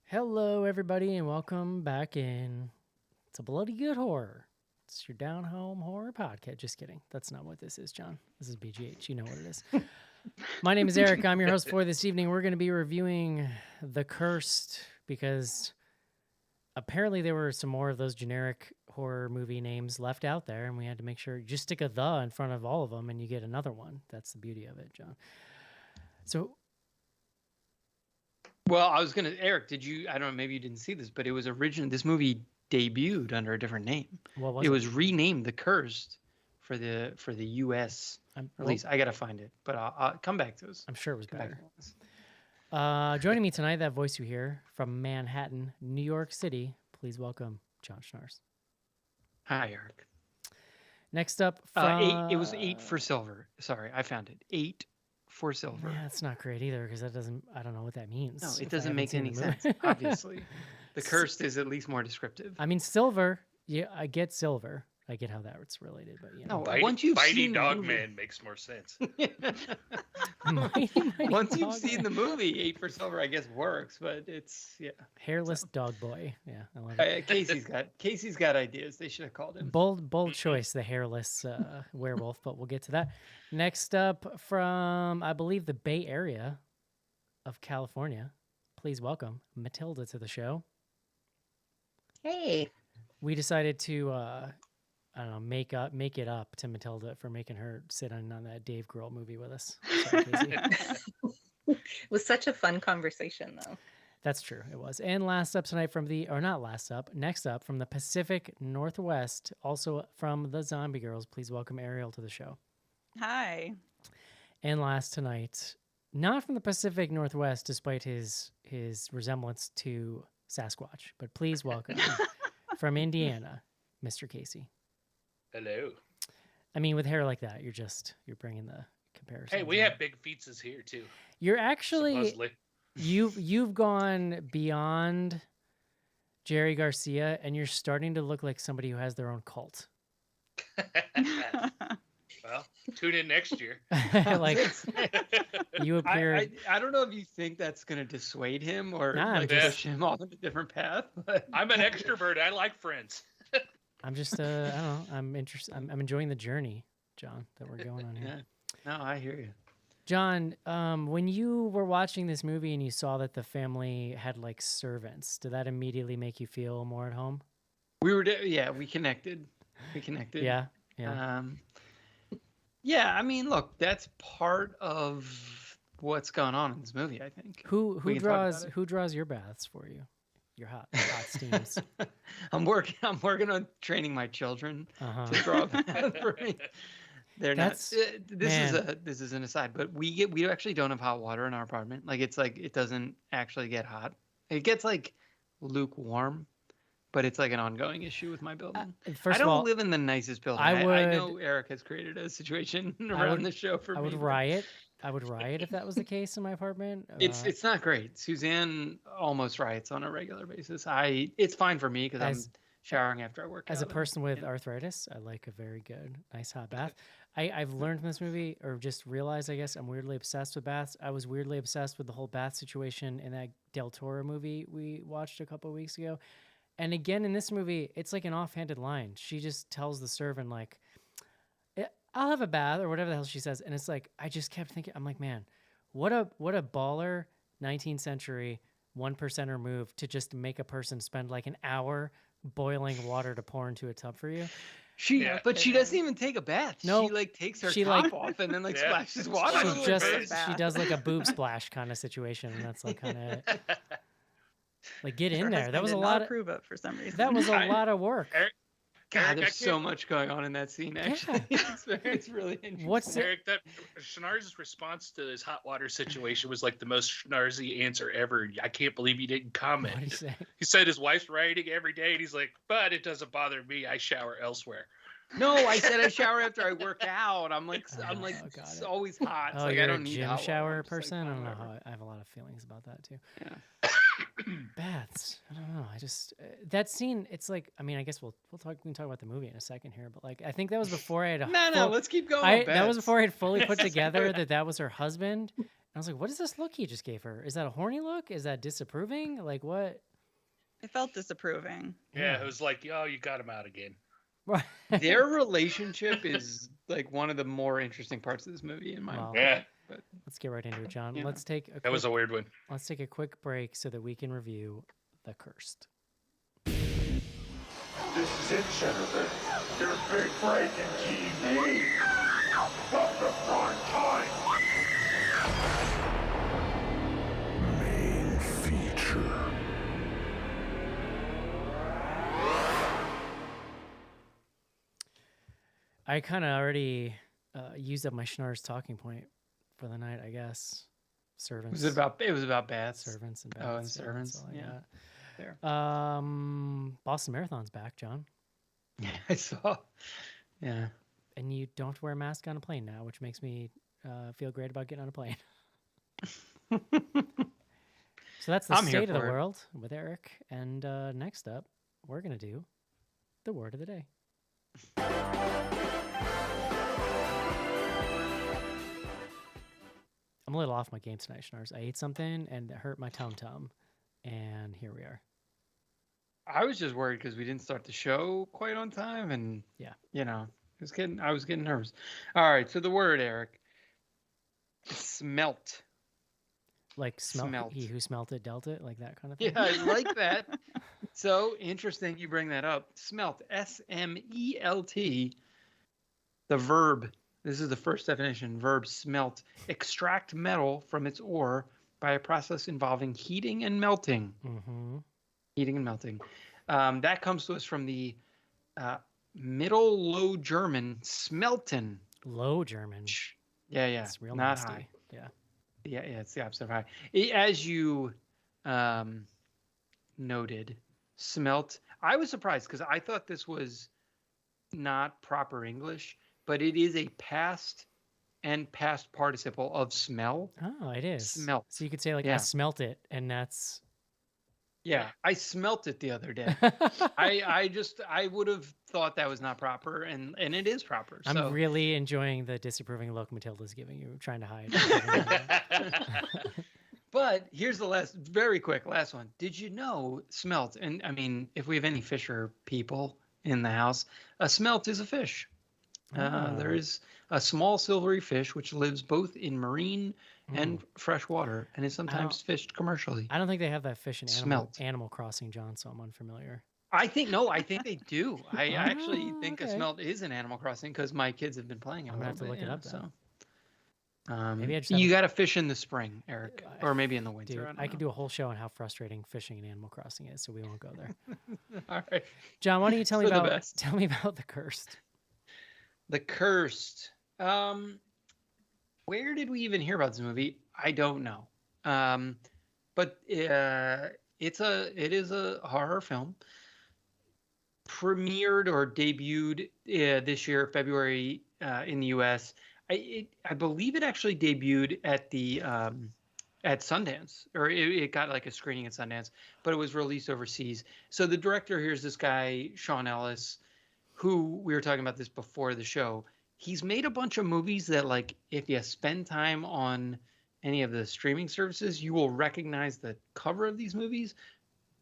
Hello, everybody, and welcome back in to Bloody Good Horror. It's your down home horror podcast. Just kidding. That's not what this is, John. This is BGH. You know what it is. My name is Eric. I'm your host for this evening. We're going to be reviewing The Cursed because apparently there were some more of those generic horror movie names left out there, and we had to make sure you just stick a "the" in front of all of them, and you get another one. That's the beauty of it, John. So, Well, I was gonna, Eric. I don't know, maybe you didn't see this, but it was this movie debuted under a different name. what was It was renamed The Cursed for the U.S. release. I gotta find it, but I'll come back to this. I'm sure it was Come back better. to this. Joining me tonight, that voice you hear from Manhattan, New York City. Please welcome John Schnars. Hi, Eric. Next up, from, It was 8 for silver. Sorry, I found it. 8 for silver. Yeah, that's not great either because that doesn't. I don't know what that means. No, if it I doesn't haven't make seen any the movie. sense. Obviously, The Cursed is at least more descriptive. I mean, silver. Yeah, I get silver. I get how that's related, but you know. No, once you've Mighty seen the Dog movie- Man makes more sense. Mighty Once you've Dog seen Man. the movie, 8 for silver, I guess works, but it's Hairless dog boy. Yeah, I love it. Casey's got ideas. They should have called him. Bold choice, the hairless werewolf, but we'll get to that. Next up, from I believe the Bay Area of California, please welcome Matilda to the show. Hey. We decided to I don't know, make it up to Matilda for making her sit on that Dave Grohl movie with us. Sorry, Casey. It was such a fun conversation, though. That's true. It was. And next up from the Pacific Northwest, also from the Zombie Girls, please welcome Ariel to the show. Hi. And last tonight, not from the Pacific Northwest, despite his resemblance to Sasquatch, but please welcome from Indiana, Mr. Casey. Hello. I mean, with hair like that, you're bringing the comparison. Hey, we have big feetses here too. You're actually Supposedly. you've gone beyond Jerry Garcia, and you're starting to look like somebody who has their own cult. Well, tune in next year. Like you appear. I don't know if you think that's going to dissuade him or Nah, I'm push him off a different path. But I'm an extrovert. I like friends. I'm just I don't know. I'm interested. I'm enjoying the journey, John, that we're going on here. Yeah. No, I hear you. John, when you were watching this movie and you saw that the family had like servants, did that immediately make you feel more at home? We connected. Yeah. Yeah, I mean, look, that's part of what's going on in this movie, I think. Who We can talk about it. draws your baths for you? Your hot steams. I'm working on training my children Uh-huh. to draw a bath for me. They're That's- not. man. This is an aside, but we actually don't have hot water in our apartment. Like it doesn't actually get hot. It gets like lukewarm, but it's like an ongoing issue with my building. First I don't of all, live in the nicest building. I I know would- Eric has created a situation would- around the show for I me. would but riot. I would riot if that was the case in my apartment. It's not great. Suzanne almost riots on a regular basis. It's fine for me because I'm As- showering after I work As a out. person with arthritis, I like a very good, nice hot bath. I've learned from this movie, or just realized, I guess, I'm weirdly obsessed with baths. I was weirdly obsessed with the whole bath situation in that Del Toro movie we watched a couple of weeks ago. And again, in this movie, it's like an offhanded line. She just tells the servant, like, I'll have a bath, or whatever the hell she says. And it's like, I just kept thinking, I'm like, man, what a baller 19th century 1%er move to just make a person spend like an hour boiling water to pour into a tub for you. She doesn't even take a bath. No, she like takes her she, top like- off and then like Yeah. splashes water. She on She her just face. she does like a boob splash kind of situation, and that's like kind of like get in Her there. husband That was a did lot not of approve it for some reason. that was a lot of work. God, Eric, there's I so can't- much going on in that scene. Actually, it's really interesting. What's it? Eric, that Schnars' response to his hot water situation was like the most Schnarzy answer ever. I can't believe he didn't comment. What do you say? He said his wife's writing every day, and he's like, "But it doesn't bother me. I shower elsewhere." No, I said I shower after I work out. I'm like Oh, it's got it. always hot. It's Oh, like you're I don't a need gym hot water. shower I'm just like, person. I don't know whatever. how I have a lot of feelings about that too. Yeah. Baths. I don't know. I just that scene. It's like, I mean, I guess we can talk about the movie in a second here, but like I think that was before I had a No, full- let's keep going. that with was bets. before I had fully put together that was her husband. And I was like, what is this look he just gave her? Is that a horny look? Is that disapproving? Like what? It felt disapproving. Yeah, it was like, oh, you got him out again. Their relationship is like one of the more interesting parts of this movie, in my Wow. opinion. Yeah, But Let's get right into it, John. Yeah. Let's take a that was a quick, weird one. let's take a quick break so that we can review The Cursed. This is it, Jennifer. Your big break in TV. From the prime time. Main feature. I kind of already used up my Schnarr's talking point for the night, I guess. Servants. it was about baths. Servants and baths. Oh, and that's servants. all I Yeah. got. There. Boston Marathon's back, John. Yeah, I saw. Yeah. And you don't have to wear a mask on a plane now, which makes me feel great about getting on a plane. So that's the I'm here state of the for it. world with Eric. And next up, we're going to do the word of the day. I'm a little off my game tonight, Schnars. I ate something and it hurt my tum-tum. And here we are. I was just worried because we didn't start the show quite on time, and Yeah. I was getting nervous. All right, so the word, Eric, smelt. Like Smelt. he who smelt it dealt it, like that kind of thing. Yeah, I like that. So interesting you bring that up. Smelt, S-M-E-L-T. The verb. This is the first definition. Verb smelt. Extract metal from its ore by a process involving heating and melting. Mm-hmm. Heating and melting. That comes to us from the Middle Low German smelten. Low German. Yeah, yeah. It's real not nasty. high. Yeah. Yeah, it's the opposite of high. As you noted, smelt. I was surprised because I thought this was not proper English, but it is a past and past participle of smell. Oh, it is. Smelt. So you could say like I Yeah. smelt it, and that's Yeah, I smelt it the other day. I would have thought that was not proper, and it is proper. I'm So really enjoying the disapproving look Matilda's giving you, trying to hide. But here's the very quick last one. Did you know smelt? And I mean, if we have any fisher people in the house, a smelt is a fish. There Oh. is a small silvery fish which lives both in marine and fresh water and is sometimes fished commercially. I don't think they have that fish in Smelt. Animal Crossing, John, so I'm unfamiliar. I think they do. I actually think okay. a smelt is in Animal Crossing because my kids have been playing it. I'm a gonna have little to bit, look it yeah, up So, Maybe I just you haven't- got to fish in the spring, Eric, or maybe in the winter. Dude, I don't I could know. do a whole show on how frustrating fishing in Animal Crossing is, so we won't go there. All right. John, why don't you tell me For the about best. The Cursed? The Cursed. Where did we even hear about this movie? I don't know. But it is a horror film. Premiered or debuted this year, February, in the U.S. I believe it actually debuted at the at Sundance, or it got like a screening at Sundance, but it was released overseas. So the director here is this guy, Sean Ellis, who we were talking about this before the show. He's made a bunch of movies that, like, if you spend time on any of the streaming services, you will recognize the cover of these movies.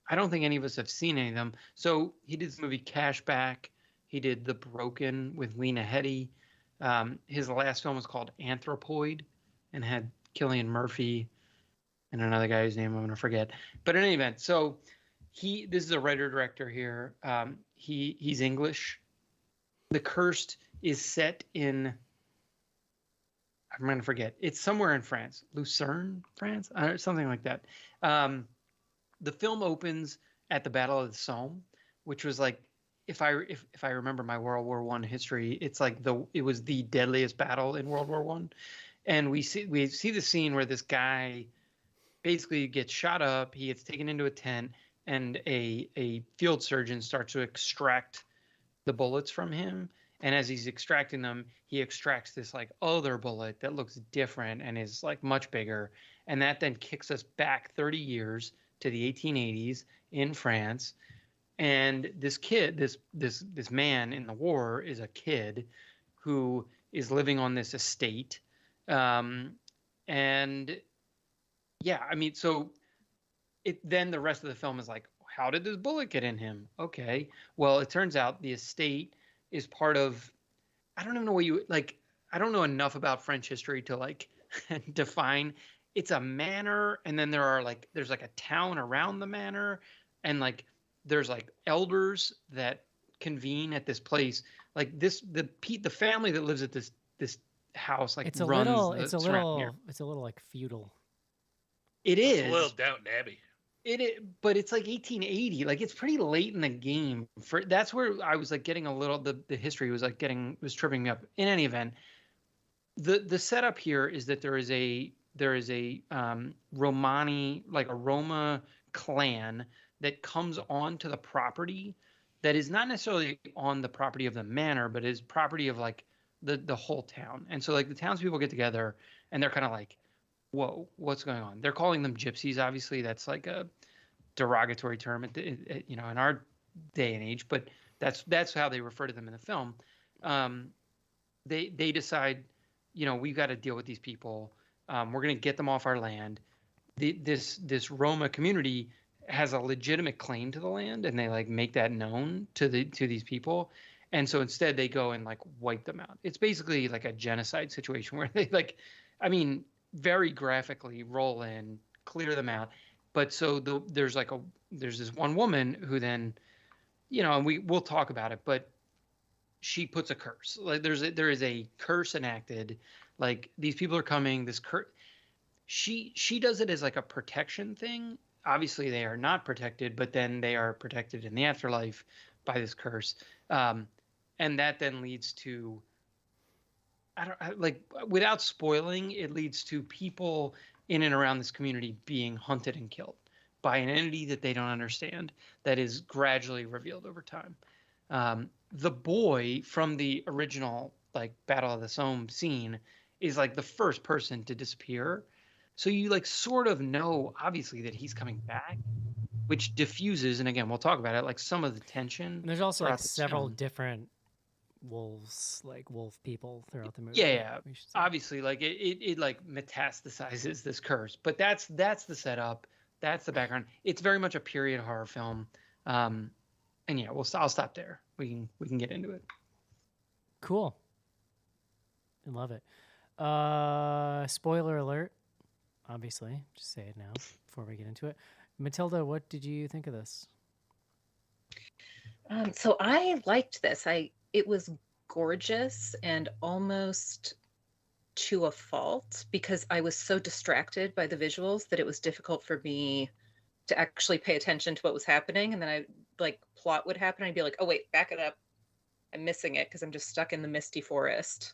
I don't think any of us have seen any of them. So he did this movie Cashback. He did The Broken with Lena Headey. His last film was called Anthropoid and had Cillian Murphy and another guy whose name I'm going to forget. But in any event, so this is a writer-director here. He's English. The Cursed is set in, I'm going to forget. It's somewhere in France. Lucerne, France? Something like that. The film opens at the Battle of the Somme, which was like, if I remember my World War I history, it's like it was the deadliest battle in World War I. And we see the scene where this guy basically gets shot up, he gets taken into a tent, and a field surgeon starts to extract the bullets from him. And as he's extracting them, he extracts this like other bullet that looks different and is like much bigger. And that then kicks us back 30 years to the 1880s in France. And this kid, this man in the war is a kid who is living on this estate. And yeah, I mean, so then the rest of the film is like, how did this bullet get in him? Okay, well, it turns out the estate is part of, I don't even know what you like. I don't know enough about French history to like define. It's a manor, and then there's like a town around the manor, and like there's like elders that convene at this place. Like the family that lives at this house like It's a runs little, the it's a surrounding little, area. it's a little like feudal. It It's is. a little Downton Abbey. But it's like 1880. Like it's pretty late in the game. That's where I was like getting a little the history was like was tripping me up. In any event, the setup here is that there is a Romani, like a Roma clan that comes onto the property that is not necessarily on the property of the manor, but is property of like the whole town. And so like the townspeople get together and they're kind of like, whoa, what's going on? They're calling them gypsies. Obviously, that's like a derogatory term, in our day and age, but that's how they refer to them in the film. They decide, we've got to deal with these people. We're going to get them off our land. This Roma community has a legitimate claim to the land, and they like make that known to these people. And so instead, they go and like wipe them out. It's basically like a genocide situation where they like, I mean, very graphically roll in, clear them out. But so there's this one woman who then, and we'll talk about it, but she puts a curse. Like there is a curse enacted. Like these people are coming. This curse. She does it as like a protection thing. Obviously, they are not protected, but then they are protected in the afterlife by this curse. And that then leads to, without spoiling, it leads to people in and around this community being hunted and killed by an entity that they don't understand that is gradually revealed over time. The boy from the original like Battle of the Somme scene is like the first person to disappear. So you like sort of know obviously that he's coming back, which diffuses, and again, we'll talk about it, like some of the tension. And there's also like throughout the several film. different wolves, like wolf people throughout the movie. Yeah, we should say. obviously, like it like metastasizes this curse, but that's the setup, that's the background. It's very much a period horror film, and yeah, I'll stop there. We can get into it. Cool. I love it. Spoiler alert. Obviously, just say it now before we get into it. Matilda, what did you think of this? So I liked this. It was gorgeous and almost to a fault because I was so distracted by the visuals that it was difficult for me to actually pay attention to what was happening. And then I like plot would happen. I'd be like, oh wait, back it up. I'm missing it because I'm just stuck in the misty forest.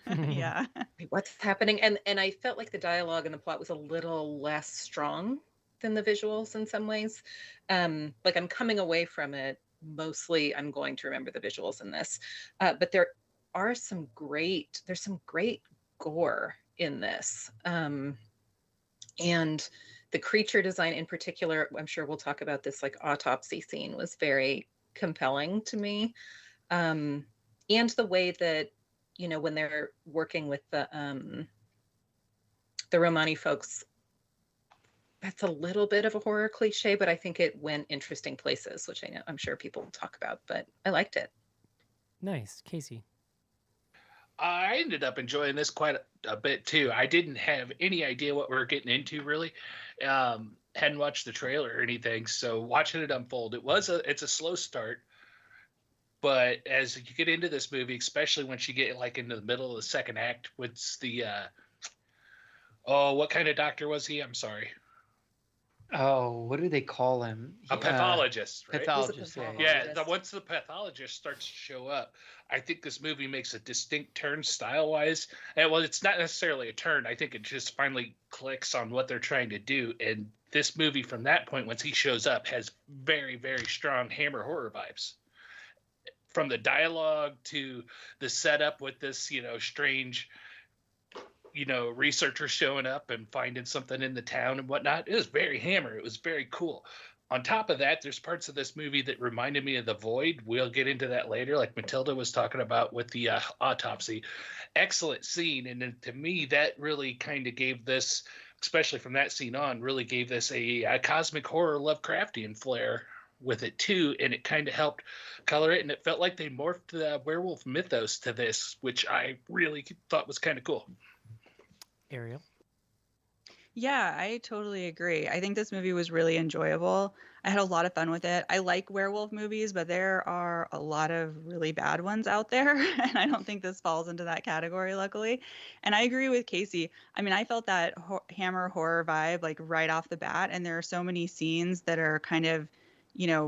Yeah. Wait, what's happening? And I felt like the dialogue and the plot was a little less strong than the visuals in some ways. Like I'm coming away from it. Mostly I'm going to remember the visuals in this, but there's some great gore in this. And the creature design in particular, I'm sure we'll talk about this, like autopsy scene was very compelling to me. And the way that, when they're working with the Romani folks, that's a little bit of a horror cliche, but I think it went interesting places, which I'm sure people will talk about, but I liked it. Nice. Casey. I ended up enjoying this quite a bit too. I didn't have any idea what we were getting into really. Hadn't watched the trailer or anything, so watching it unfold, it's a slow start. But as you get into this movie, especially once you get like into the middle of the second act, what's the what kind of doctor was he? I'm sorry. Oh, what do they call him? A pathologist, right? Pathologist, Yeah, once the pathologist starts to show up, I think this movie makes a distinct turn style-wise. And well, it's not necessarily a turn. I think it just finally clicks on what they're trying to do. And this movie, from that point, once he shows up, has very, very strong Hammer horror vibes. From the dialogue to the setup with this, strange, researcher showing up and finding something in the town and whatnot. It was very Hammer. It was very cool. On top of that, there's parts of this movie that reminded me of The Void. We'll get into that later, like Matilda was talking about with the autopsy. Excellent scene. And then to me, that really kind of gave this, especially from that scene on, really gave this a cosmic horror Lovecraftian flair with it too. And it kind of helped color it. And it felt like they morphed the werewolf mythos to this, which I really thought was kind of cool. Ariel. Yeah, I totally agree. I think this movie was really enjoyable. I had a lot of fun with it. I like werewolf movies, but there are a lot of really bad ones out there. And I don't think this falls into that category, luckily. And I agree with Casey. I mean, I felt that Hammer horror vibe like right off the bat. And there are so many scenes that are kind of,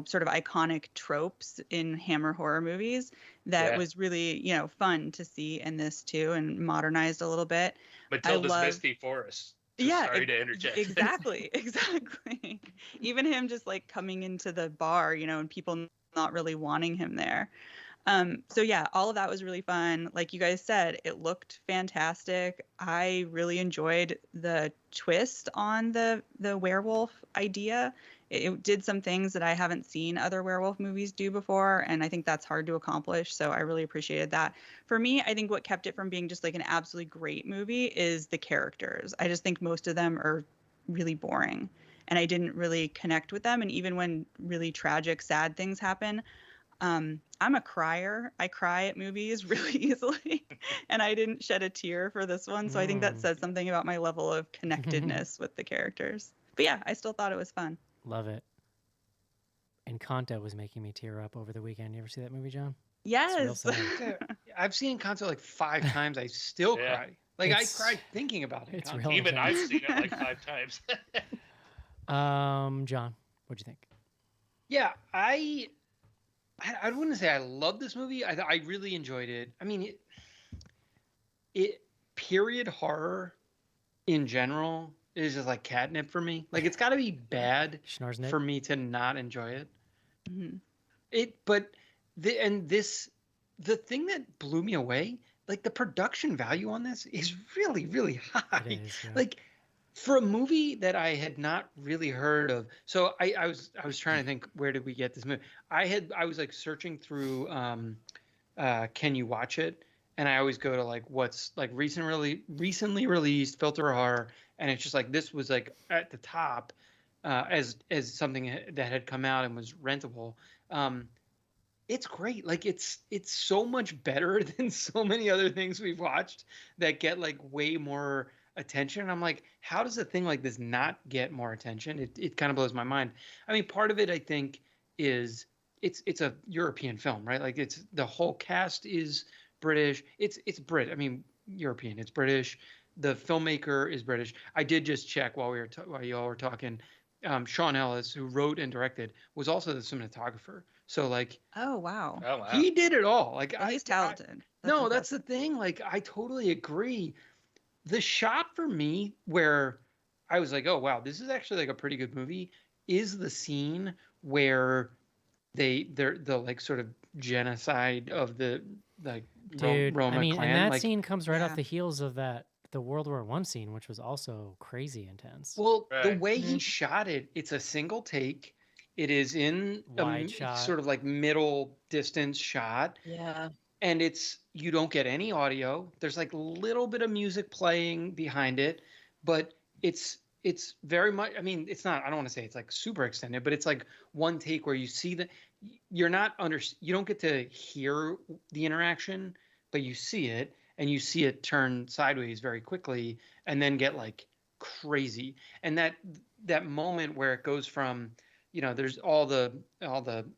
sort of iconic tropes in Hammer horror movies that was really, fun to see in this too, and modernized a little bit. Matilda's Misty Forest. Sorry to interject. Exactly. Even him just like coming into the bar, and people not really wanting him there. So yeah, all of that was really fun. Like you guys said, it looked fantastic. I really enjoyed the twist on the werewolf idea. It did some things that I haven't seen other werewolf movies do before, and I think that's hard to accomplish, so I really appreciated that. For me, I think what kept it from being just like an absolutely great movie is the characters. I just think most of them are really boring, and I didn't really connect with them, and even when really tragic, sad things happen, I'm a crier. I cry at movies really easily, and I didn't shed a tear for this one, so I think that says something about my level of connectedness with the characters. But yeah, I still thought it was fun. Love it. Encanto was making me tear up over the weekend. You ever see that movie, John? Yes. I've seen Encanto like 5 times. I still cry. Like I cried thinking about it. It's Encanto. real Even intense. I've seen it like 5 times. John, what'd you think? Yeah, I wouldn't say I love this movie. I really enjoyed it. I mean, it period horror in general is just like catnip for me. Like it's got to be bad for me to not enjoy it. Mm-hmm. The thing that blew me away, like the production value on this is really, really high. It is, yeah. Like for a movie that I had not really heard of. So I was trying to think, where did we get this movie? I was like searching through Can You Watch It? And I always go to like what's like recently released filter horror, and it's just like this was like at the top as something that had come out and was rentable. It's great. Like it's so much better than so many other things we've watched that get like way more attention. I'm like, how does a thing like this not get more attention? It kind of blows my mind. I mean, part of it I think is it's a European film, right? Like it's the whole cast is British. It's Brit. I mean, European. It's British. The filmmaker is British. I did just check while y'all were talking. Sean Ellis, who wrote and directed, was also the cinematographer. So like, oh wow, he did it all. Like he's talented. That's the thing. Like I totally agree. The shot for me where I was like, oh wow, this is actually like a pretty good movie, is the scene where they're the like sort of genocide of the like Roma clan. And that like, scene comes right off the heels of the World War I scene, which was also crazy intense. Well, the way he shot it, it's a single take. It is in wide shot, sort of like middle distance shot. Yeah. And you don't get any audio. There's like a little bit of music playing behind it, but it's very much, I mean, it's not, I don't want to say it's like super extended, but it's like one take where you see you don't get to hear the interaction, but you see it, and you see it turn sideways very quickly and then get like crazy. And that moment where it goes from, there's all the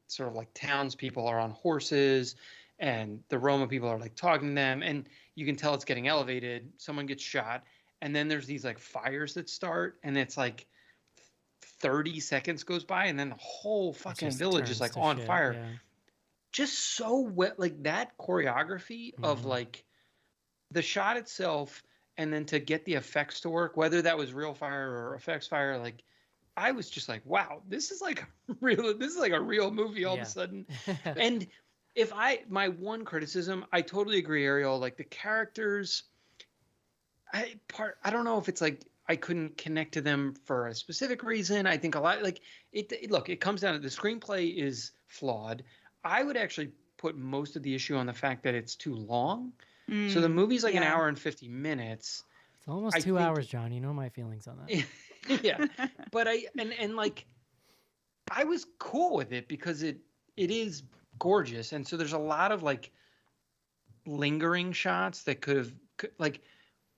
sort of like townspeople are on horses and the Roma people are like talking to them, and you can tell it's getting elevated. Someone gets shot, and then there's these like fires that start, and it's like 30 seconds goes by, and then the whole fucking village is like on fire. Yeah. Just so wet, like that choreography of like the shot itself, and then to get the effects to work, whether that was real fire or effects fire, like I was just like, wow, this is like a real movie all of a sudden. And my one criticism, I totally agree, Ariel, like the characters, I don't know if it's like, I couldn't connect to them for a specific reason. I think a lot like look, it comes down to the screenplay is flawed. I would actually put most of the issue on the fact that it's too long. So the movie's like an yeah. hour and 50 minutes. It's almost I 2 think- hours, John. You know my feelings on that. Yeah. But and like I was cool with it because it is gorgeous. And so there's a lot of like lingering shots that could like,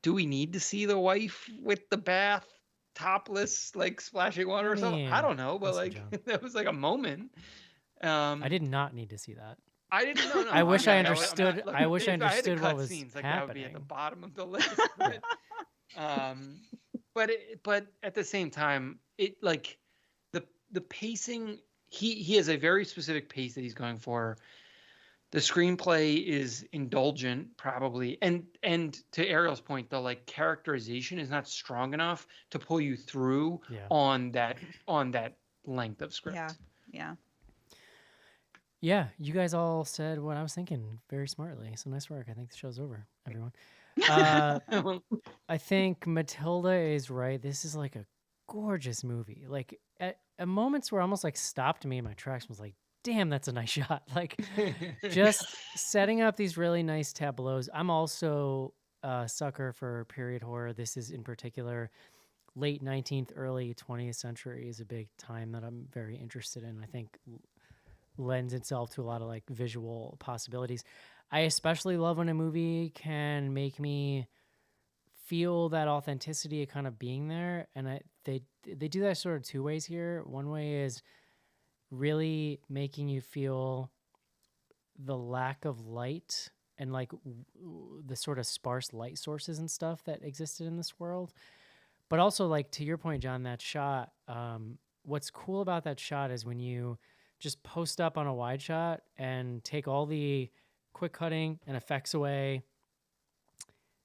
do we need to see the wife with the bath topless, like splashing water or something? I don't know, but listen, like that was like a moment. I did not need to see that. I didn't know. I wish I I'm not- understood. look, I wish I if had to understood what cut was scenes, like that would be at the happening. bottom of the list. But at the same time, it like the pacing. He has a very specific pace that he's going for. The screenplay is indulgent, probably, and to Ariel's point, the like characterization is not strong enough to pull you through Yeah. on that length of script. Yeah. Yeah, you guys all said what I was thinking very smartly. So nice work. I think the show's over, everyone. I think Matilda is right. This is like a gorgeous movie. Like at moments where I almost like stopped me in my tracks and was like, damn, that's a nice shot. Like just setting up these really nice tableaus. I'm also a sucker for period horror. This is in particular late 19th, early 20th century is a big time that I'm very interested in. I think lends itself to a lot of like visual possibilities. I especially love when a movie can make me feel that authenticity of kind of being there, and they do that sort of two ways here. One way is really making you feel the lack of light and like the sort of sparse light sources and stuff that existed in this world. But also, like to your point, John, that shot, what's cool about that shot is when you just post up on a wide shot and take all the quick cutting and effects away,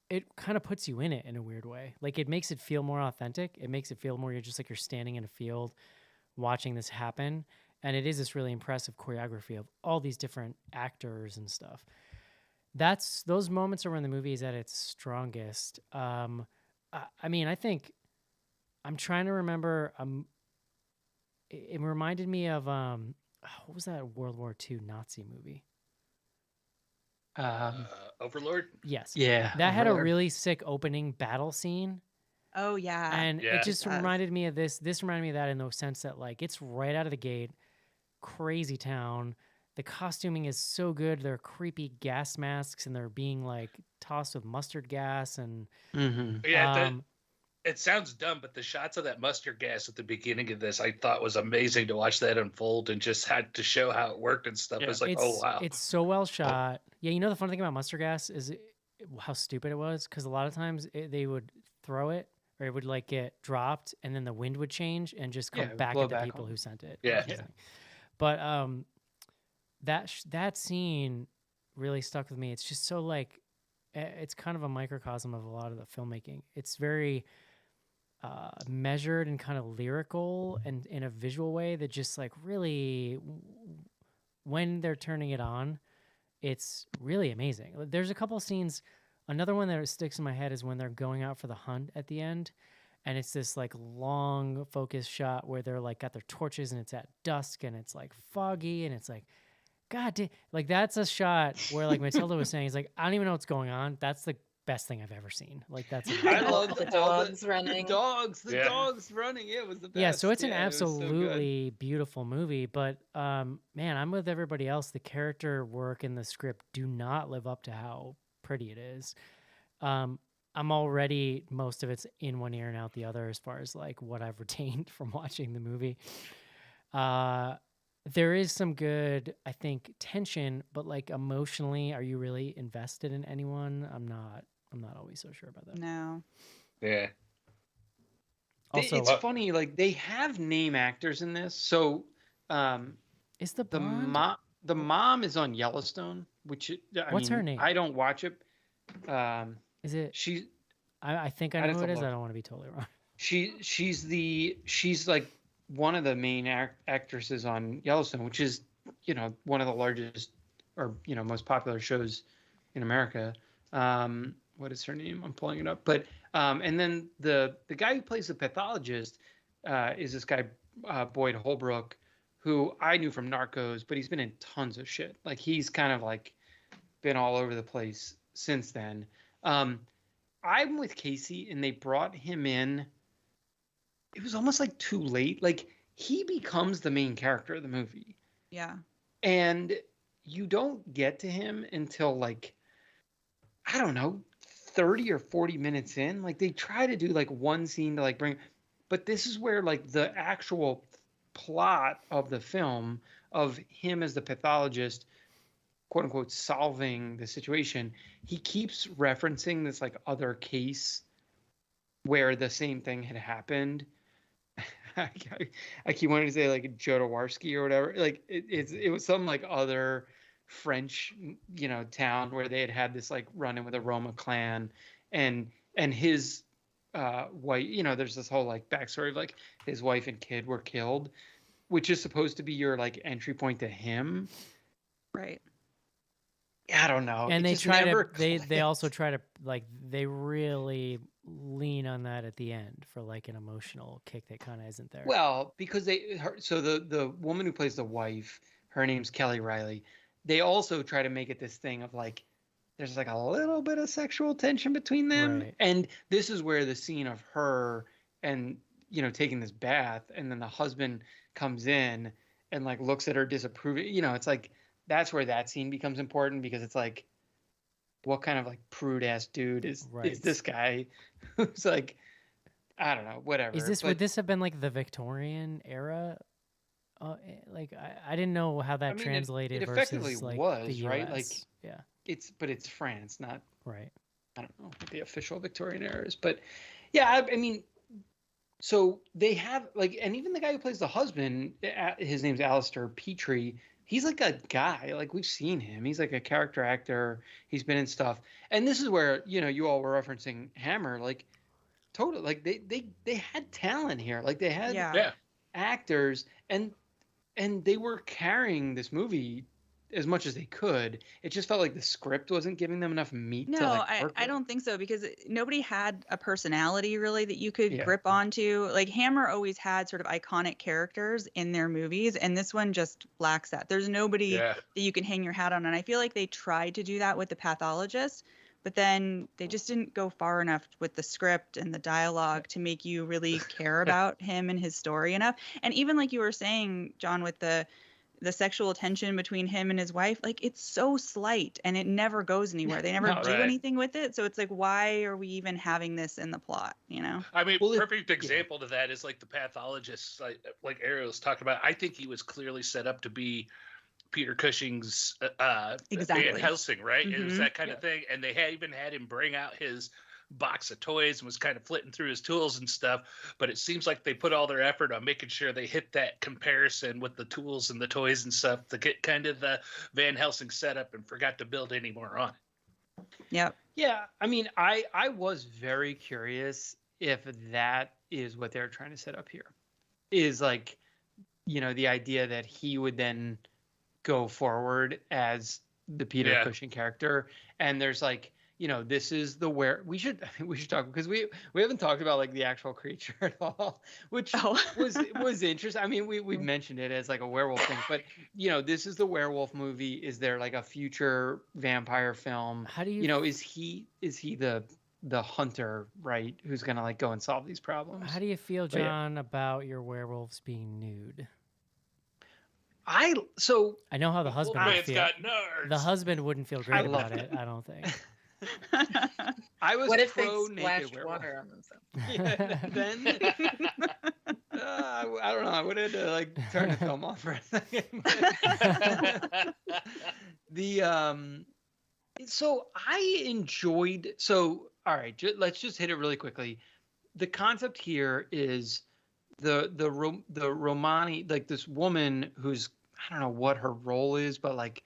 it kind of puts you in it in a weird way. Like it makes it feel more authentic. It makes it feel more, you're just like you're standing in a field watching this happen. And it is this really impressive choreography of all these different actors and stuff. Those moments are when the movie is at its strongest. I mean, I think I'm trying to remember. It reminded me of what was that World War II Nazi movie? Overlord. Yes. Yeah. That had a Overlord. really sick opening battle scene. Oh yeah. And Yeah. it just It does. reminded me of this. This reminded me of that in the sense that like it's right out of the gate, crazy town. The costuming is so good. There are creepy gas masks and they're being like tossed with mustard gas and Mm-hmm. Yeah, it sounds dumb, but the shots of that mustard gas at the beginning of this, I thought was amazing to watch that unfold and just had to show how it worked and stuff. Yeah. It was like, it's, oh wow. it's so well shot. Yeah, you know the fun thing about mustard gas is how stupid it was because a lot of times they would throw it or it would like get dropped and then the wind would change and just Yeah, come it would back blow at the back people on. who sent it. Yeah. Interesting. But that scene really stuck with me. It's just so like it's kind of a microcosm of a lot of the filmmaking. It's very measured and kind of lyrical and in a visual way that just like really when they're turning it on, it's really amazing. There's a couple scenes. Another one that sticks in my head is when they're going out for the hunt at the end. And it's this like long focus shot where they're like got their torches and it's at dusk and it's like foggy and it's like, God damn, like that's a shot where like Matilda was saying, it's like, I don't even know what's going on. That's the best thing I've ever seen. Like that's I amazing. love The all dogs running. The dogs Yeah. running. Yeah, it was the best. Yeah, so it's an Yeah, it was so good. absolutely beautiful movie, but man, I'm with everybody else. The character work and the script do not live up to how pretty it is. I'm already most of it's in one ear and out the other as far as like what I've retained from watching the movie. There is some good, I think, tension, but like emotionally, are you really invested in anyone? I'm not always so sure about that. No. Yeah. Also, It's funny, like they have name actors in this. So is the the blonde? the mom is on Yellowstone, which What's her name? I don't watch it. Is it? She's I think I I'd know have who it to is. I look. don't want to be totally wrong. she's like one of the main actresses on Yellowstone, which is one of the largest or most popular shows in America. what is her name? I'm pulling it up. But and then the guy who plays the pathologist is this guy Boyd Holbrook, who I knew from Narcos, but he's been in tons of shit. Like he's kind of like been all over the place since then. I'm with Casey, and they brought him in. It was almost like too late. Like he becomes the main character of the movie, Yeah. and you don't get to him until like, I don't know, 30 or 40 minutes in. Like they try to do like one scene to like bring, but this is where like the actual plot of the film of him as the pathologist, quote unquote, solving the situation, he keeps referencing this like other case where the same thing had happened. I keep wanting to say like Jodorowsky or whatever. Like it was some like other French, town where they had this like run in with a Roma clan, and his wife. There's this whole like backstory of like his wife and kid were killed, which is supposed to be your like entry point to him. Right. I don't know. And It they just try never to they clicked. also try to like they really lean on that at the end for like an emotional kick that kind of isn't there. Well, because the woman who plays the wife, her name's Kelly Riley. They also try to make it this thing of like there's like a little bit of sexual tension between them, Right. and this is where the scene of her and taking this bath, and then the husband comes in and like looks at her disapproving. It's like that's where that scene becomes important, because it's like, what kind of like prude ass dude is Right. this guy who's like, I don't know, whatever. Would this have been like the Victorian era? Like I didn't know how that I mean, translated it effectively versus like was, the US. right? Like, yeah, but it's France, not, right. I don't know what the official Victorian era is, but yeah, I mean, so they have like, and even the guy who plays the husband, his name's Alistair Petrie. He's like a guy, like we've seen him. He's like a character actor. He's been in stuff, and this is where you all were referencing Hammer, like totally, like they had talent here, like they had Yeah. actors, and they were carrying this movie as much as they could. It just felt like the script wasn't giving them enough meat to No, like work I with. don't think so, because nobody had a personality really that you could Yeah. grip onto. Like Hammer always had sort of iconic characters in their movies, and this one just lacks that. There's nobody Yeah. that you can hang your hat on, and I feel like they tried to do that with the pathologist, but then they just didn't go far enough with the script and the dialogue to make you really care about him and his story enough. And even like you were saying, John, with the sexual tension between him and his wife, like it's so slight and it never goes anywhere. They never No, do right. anything with it. So it's like, why are we even having this in the plot, I mean, Well, perfect example to that is like the pathologist, like Ariel was talking about. I think he was clearly set up to be Peter Cushing's Exactly. Van Helsing, right? It was Mhm. that kind of thing. And they even had him bring out his box of toys and was kind of flitting through his tools and stuff. But it seems like they put all their effort on making sure they hit that comparison with the tools and the toys and stuff to get kind of the Van Helsing setup, and forgot to build any more on it. Yep. Yeah, I mean, I was very curious if that is what they're trying to set up here. Is like, the idea that he would then go forward as the Peter Cushing character, and there's like, this is the we should talk, because we haven't talked about like the actual creature at all, which was interesting. I mean, we've mentioned it as like a werewolf thing, but this is the werewolf movie. Is there like a future vampire film? How do you is he the hunter, right, who's gonna like go and solve these problems? How do you feel, But yeah. John, about your werewolves being nude? I know how the husband would Wolfman's feel. got nerds. The husband wouldn't feel great love about it, I don't think. I was What if they pro naked splashed werewolf. water on themselves? Yeah, then I don't know. I would have to like turn the film off for a second. So I enjoyed. So all right, let's just hit it really quickly. The concept here is the Romani, like this woman who's, I don't know what her role is, but like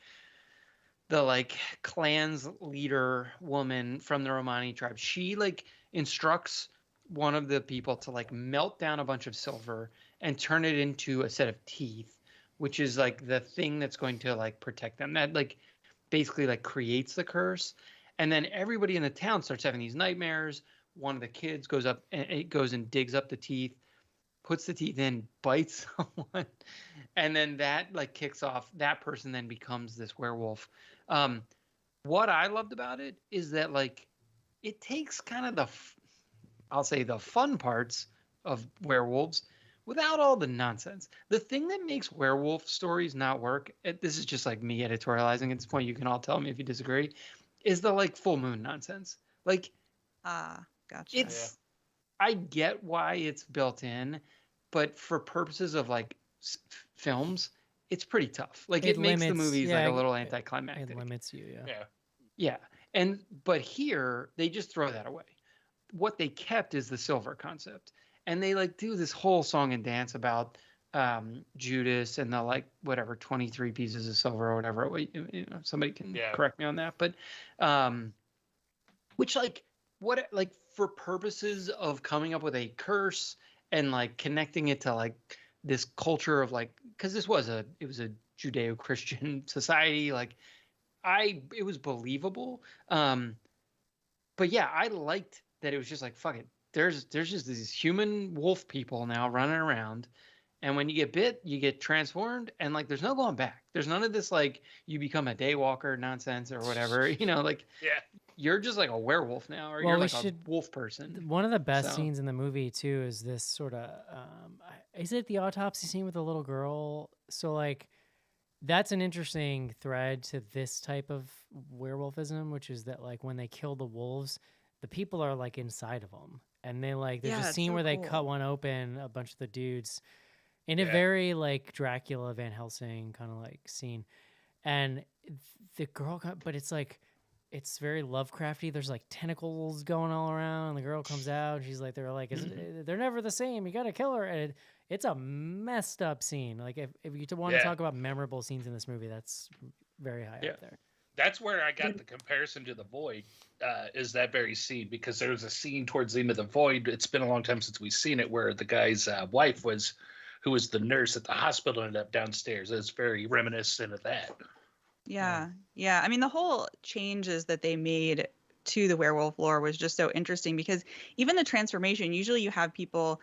the like clan's leader woman from the Romani tribe. She like instructs one of the people to like melt down a bunch of silver and turn it into a set of teeth, which is like the thing that's going to like protect them. That like basically like creates the curse. And then everybody in the town starts having these nightmares. One of the kids goes up and it goes and digs up the teeth, puts the teeth in, bites someone, and then that like kicks off. That person then becomes this werewolf. What I loved about it is that like it takes kind of I'll say the fun parts of werewolves without all the nonsense. The thing that makes werewolf stories not work, this is just like me editorializing at this point, you can all tell me if you disagree, is the like full moon nonsense. Like, Gotcha. it's, I get why it's built in, but for purposes of like films, it's pretty tough. Like it makes the movies like a little anticlimactic. It limits you, yeah. Yeah. But here they just throw that away. What they kept is the silver concept. And they like do this whole song and dance about Judas and the like whatever 23 pieces of silver or whatever. Somebody can correct me on that. But which like what like for purposes of coming up with a curse and like connecting it to like this culture of like, because it was a Judeo-Christian society, like it was believable. But yeah, I liked that it was just like, fuck it. There's just these human wolf people now running around. And when you get bit, you get transformed. And like, there's no going back. There's none of this, like, you become a daywalker nonsense or whatever, like, you're just like a werewolf now, or you're like a wolf person. One of the best scenes in the movie too is this sort of, is it the autopsy scene with the little girl? So like, that's an interesting thread to this type of werewolfism, which is that like when they kill the wolves, the people are like inside of them. And they like, there's a scene where they cut one open, a bunch of the dudes, in a very like Dracula Van Helsing kind of like scene. And the girl, but it's like, it's very Lovecrafty. There's like tentacles going all around. And the girl comes out and she's like, they're never the same. You got to kill her. And it's a messed up scene. Like if you want to talk about memorable scenes in this movie, that's very high up there. That's where I got the comparison to The Void, is that very scene, because there was a scene towards the end of The Void. It's been a long time since we've seen it, where the guy's wife who was the nurse at the hospital, ended up downstairs. It's very reminiscent of that. Yeah. I mean, the whole changes that they made to the werewolf lore was just so interesting, because even the transformation, usually you have people,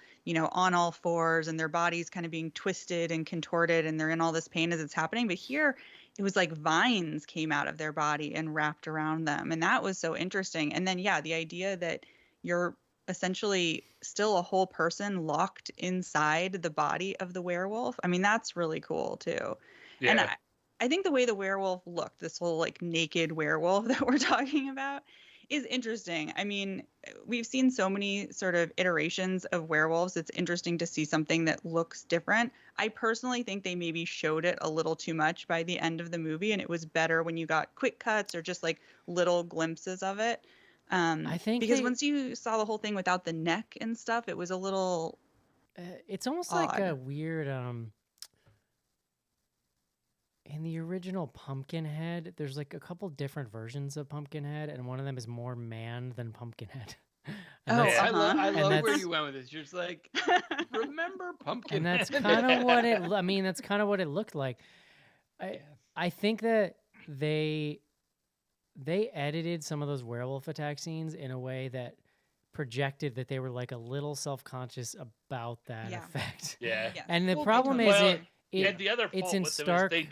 on all fours and their bodies kind of being twisted and contorted and they're in all this pain as it's happening. But here it was like vines came out of their body and wrapped around them. And that was so interesting. And then, the idea that you're essentially still a whole person locked inside the body of the werewolf. I mean, that's really cool too. Yeah. And I think the way the werewolf looked, this whole like naked werewolf that we're talking about, is interesting. I mean, we've seen so many sort of iterations of werewolves. It's interesting to see something that looks different. I personally think they maybe showed it a little too much by the end of the movie, and it was better when you got quick cuts or just like little glimpses of it. I think because once you saw the whole thing without the neck and stuff, it was a little. It's almost odd. like a weird. In the original Pumpkinhead, there's like a couple different versions of Pumpkinhead, and one of them is more man than Pumpkinhead. I love where you went with this. You're just like, remember Pumpkinhead? And that's kind of what it. I mean, that's kind of what it looked like. I think that they edited some of those werewolf attack scenes in a way that projected that they were like a little self-conscious about that effect. Yeah. And the problem is and the other fault it's with stark. Them is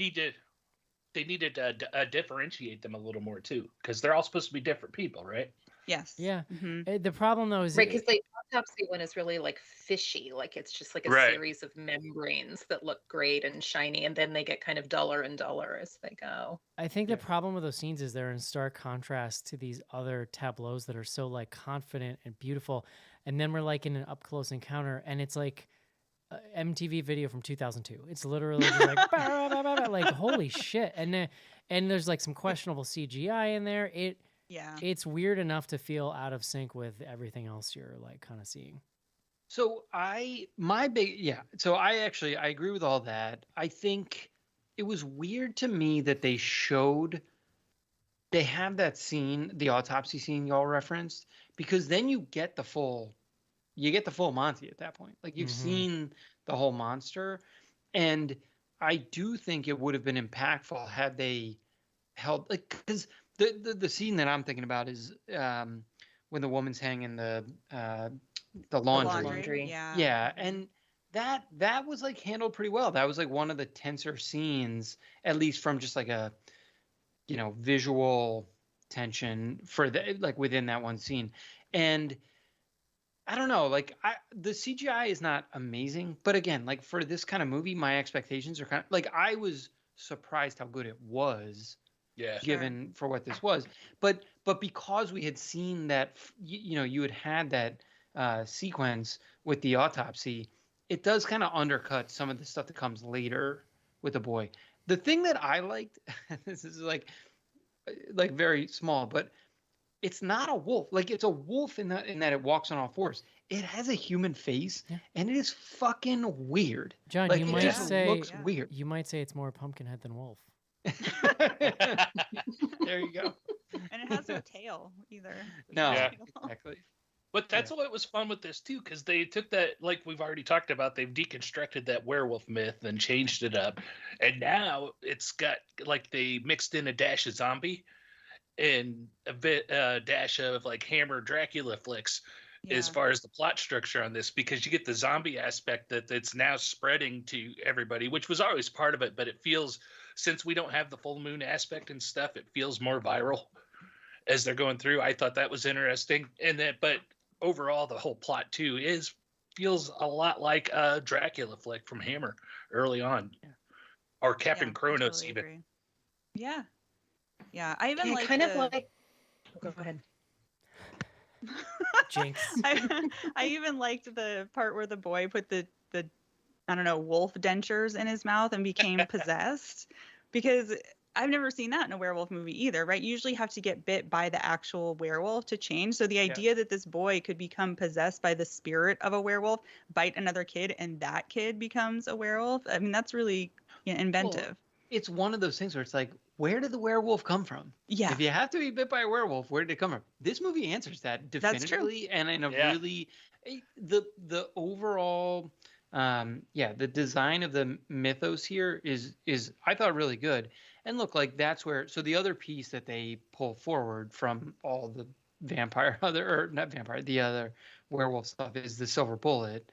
they needed to differentiate them a little more too, because they're all supposed to be different people, right? Yes. Yeah. Mm-hmm. The problem though is because the autopsy one is really like fishy, like it's just like a series of membranes that look great and shiny, and then they get kind of duller and duller as they go. I think the problem with those scenes is they're in stark contrast to these other tableaus that are so like confident and beautiful, and then we're like in an up close encounter, and it's like MTV video from 2002. It's literally just like bah, bah, bah, bah, like holy shit, and there's like some questionable CGI in there. It's weird enough to feel out of sync with everything else you're like kind of seeing. So I agree with all that. I think it was weird to me that they have that scene, the autopsy scene y'all referenced, because then you get the full Monty at that point. Like you've seen the whole monster. And I do think it would have been impactful had they held, like, because The scene that I'm thinking about is when the woman's hanging the laundry. laundry. Yeah. Yeah, and that was like handled pretty well. That was like one of the tenser scenes, at least from just like a visual tension for like within that one scene. And I don't know, like the CGI is not amazing, but again, like for this kind of movie, my expectations are kind of like I was surprised how good it was Yeah. given for what this was. But because we had seen that, you had that sequence with the autopsy, it does kind of undercut some of the stuff that comes later with the boy. The thing that I liked, this is like very small, but it's not a wolf. Like it's a wolf in that it walks on all fours. It has a human face, and it is fucking weird. John, Like you it might just say looks weird. you might say it's more Pumpkinhead than wolf. There you go. And it has no tail either. No, Yeah. exactly. But that's what was fun with this too, because they took that, like we've already talked about, they've deconstructed that werewolf myth and changed it up, and now it's got like they mixed in a dash of zombie and a bit dash of like Hammer Dracula flicks as far as the plot structure on this, because you get the zombie aspect that's now spreading to everybody, which was always part of it, but it feels, since we don't have the full moon aspect and stuff, it feels more viral as they're going through. I thought that was interesting, and that, but overall the whole plot too feels a lot like a Dracula flick from Hammer early on, or Captain Kronos totally even. agree. Yeah. I even like kind of like. Go ahead. Jinx. I even liked the part where the boy put the I don't know, wolf dentures in his mouth and became possessed, because I've never seen that in a werewolf movie either, right? You usually have to get bit by the actual werewolf to change. So the idea that this boy could become possessed by the spirit of a werewolf, bite another kid, and that kid becomes a werewolf, I mean, that's really inventive. Well, it's one of those things where it's like, where did the werewolf come from? Yeah. If you have to be bit by a werewolf, where did it come from? This movie answers that definitively, and in a really the overall the design of the mythos here is I thought really good. And look, like that's where, so the other piece that they pull forward from all the the other werewolf stuff is the silver bullet,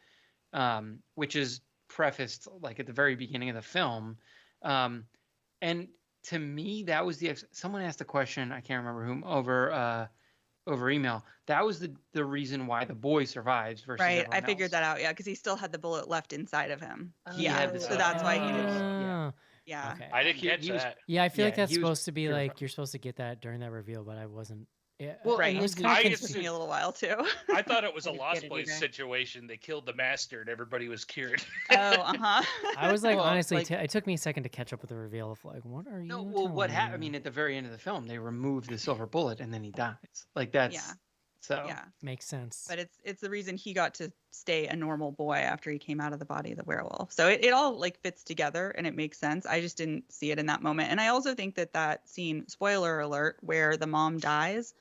which is prefaced like at the very beginning of the film. And to me, that was someone asked the question, I can't remember whom, over email. That was the reason why the boy survives versus right. everyone I figured else. that out. Yeah, because he still had the bullet left inside of him. He had So that's why he didn't. Oh, Yeah. okay. I didn't catch was- that. Yeah, I feel like Yeah, that's he was supposed to be purified. like you're supposed to get that during that reveal, but I wasn't. Yeah, Well, Right. I was I kind I of just- Took me a little while too. I thought it was a I didn't Lost get it Boys either. situation. They killed the master and everybody was cured. Oh, uh-huh. I was like, Well, honestly, like- it took me a second to catch up with the reveal of like, what are you? No, well, what telling happened? I me? mean, at the very end of the film, they remove the silver bullet and then he dies. Like that's Yeah. so. Yeah. Makes sense. But it's the reason he got to stay a normal boy after he came out of the body of the werewolf. So it all like fits together and it makes sense. I just didn't see it in that moment. And I also think that scene, spoiler alert, where the mom dies,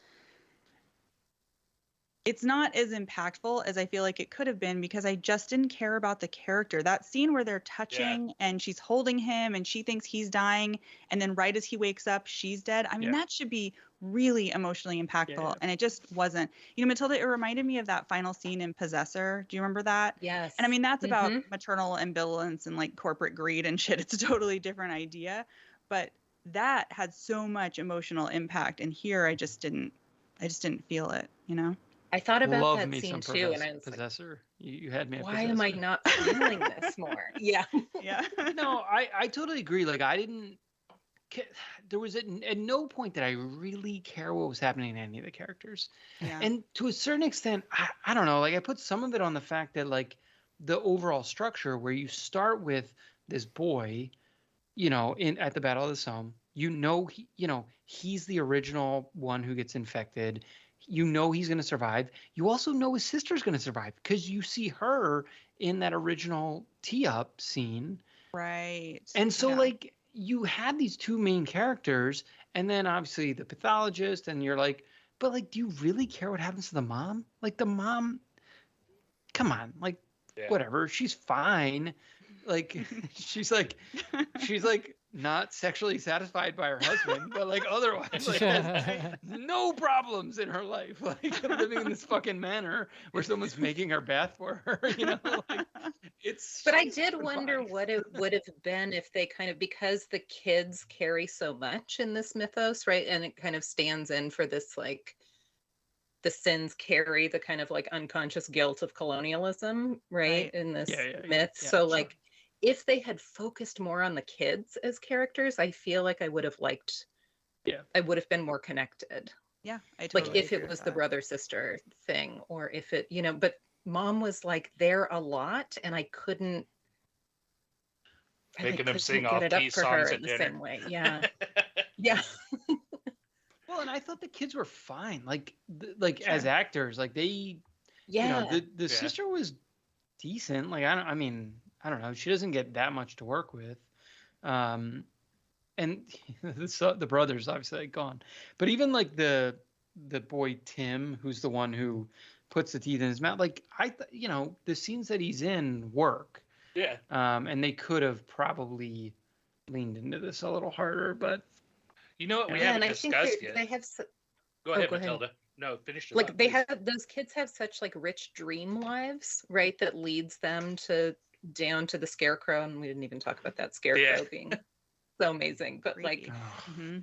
it's not as impactful as I feel like it could have been, because I just didn't care about the character. That scene where they're touching and she's holding him and she thinks he's dying, and then right as he wakes up, she's dead. I mean, that should be really emotionally impactful, and it just wasn't. Matilda, it reminded me of that final scene in Possessor. Do you remember that? Yes. And I mean, that's about maternal ambivalence and like corporate greed and shit. It's a totally different idea, but that had so much emotional impact, and here I just didn't feel it. I thought about Love that me scene some too, and I was like, Possessor. You had me. At why am I Possessor. not feeling this more? Yeah. Yeah. No, I totally agree. Like I didn't. There was at no point did I really care what was happening to any of the characters. Yeah. And to a certain extent, I don't know. Like I put some of it on the fact that like the overall structure where you start with this boy, at the Battle of the Somme, he's the original one who gets infected. He's going to survive. You also know his sister's going to survive because you see her in that original tee-up scene. Right. And so, like, you had these two main characters, and then obviously the pathologist, and you're like, but, like, do you really care what happens to the mom? Like, the mom, come on, like, whatever. She's fine. Like, she's like, not sexually satisfied by her husband, but like otherwise, like has no problems in her life, like living in this fucking manor where someone's making her bath for her, like it's. But I she's did doing wonder fine. what it would have been if they kind of, because the kids carry so much in this mythos, right? And it kind of stands in for this, like, the sins carry the kind of like unconscious guilt of colonialism, right? Right. In this Yeah, myth. yeah, So, sure. like, if they had focused more on the kids as characters, I feel like I would have liked, Yeah. I would have been more connected. Yeah, I Like, totally if agree it with was the that. brother sister thing, or if it, but mom was like there a lot, and I couldn't. I Making them couldn't sing get off it up peace for her songs in at the dinner. same way. Yeah. Yeah. Well, and I thought the kids were fine, like as Sure. actors, like they, Yeah. the Yeah. sister was decent. Like I mean, I don't know, she doesn't get that much to work with, and the brothers obviously like gone, but even like the boy Tim, who's the one who puts the teeth in his mouth, like the scenes that he's in work, Yeah. and they could have probably leaned into this a little harder, but You know what we Yeah, Yeah, haven't and I think discussed yet? they have Go ahead, go ahead. Matilda. No, finish your like thought, they please. have, those kids have such like rich dream lives, right? That leads them to down to the scarecrow, and we didn't even talk about that scarecrow Yeah. being so amazing. But like, Creepy. oh,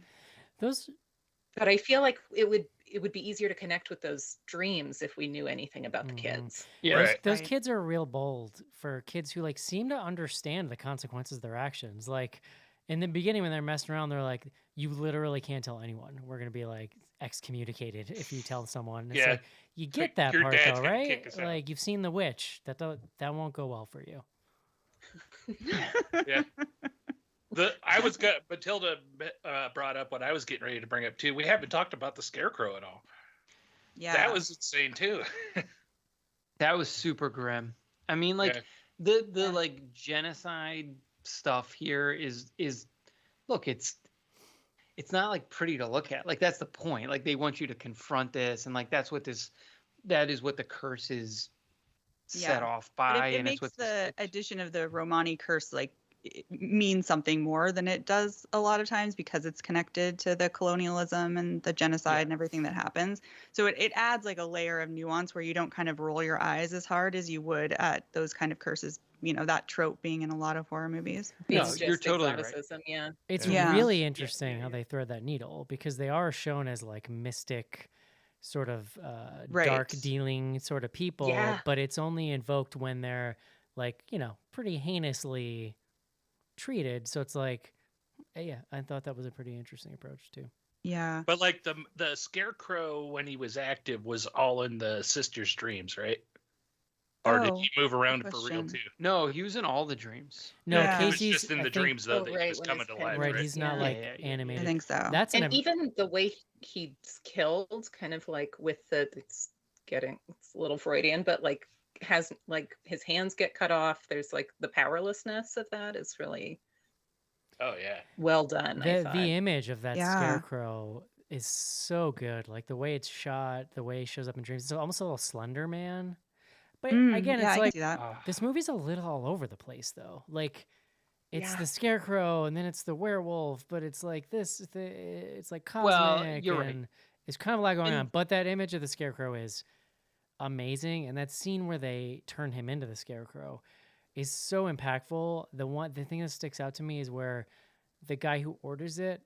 Those but I feel like it would be easier to connect with those dreams if we knew anything about the Mhm. kids. yeah, Right. those Right. kids are real bold for kids who like seem to understand the consequences of their actions. Like in the beginning when they're messing around, they're like, you literally can't tell anyone. We're gonna be like excommunicated if you tell someone. It's Yeah. like you like, get that your part dad's though, gonna right? kick us out. Like you've seen The Witch. That won't go well for you. Yeah. Matilda brought up what I was getting ready to bring up too. We haven't talked about the scarecrow at all. Yeah. That was insane too. that was super grim. I mean, like Yeah. the like genocide stuff here is look, it's not like pretty to look at. Like that's the point. Like they want you to confront this, and like that is what the curse is set Yeah. off But by, it and it's makes what the addition of the Romani curse like mean something more than it does a lot of times because it's connected to the colonialism and the genocide and everything that happens. So it adds like a layer of nuance where you don't kind of roll your eyes as hard as you would at those kind of curses, that trope being in a lot of horror movies. No, It's you're just totally right. exoticism, yeah. It's Yeah. really interesting how they thread that needle because they are shown as like mystic sort of dark Right. dealing sort of people, Yeah. but it's only invoked when they're like, pretty heinously treated. So it's like, yeah, I thought that was a pretty interesting approach too. Yeah. But like the scarecrow when he was active was all in the sister's dreams, right? Or did Oh, he move around good for real question. too? No, he was in all the dreams. No, Yeah. He was Casey's just in I the think- dreams though Oh, that he right, was when coming his to head life, right, right? he's not Yeah. like Yeah. I animated. think so. That's And even the way he's killed, kind of like with it's a little Freudian, but like has like his hands get cut off. There's like the powerlessness of that is really Oh yeah. well done. I thought. the image of that Yeah. scarecrow is so good. Like the way it's shot, the way it shows up in dreams. It's almost a little Slender Man. But again, yeah, it's I like can see that. Ah, this movie's a little all over the place though. Like it's Yeah. the scarecrow and then it's the werewolf, but it's like it's like cosmic Well, you're right. and it's kind of a lot going on. And- But that image of the scarecrow is amazing, and that scene where they turn him into the scarecrow is so impactful. The thing that sticks out to me is where the guy who orders it,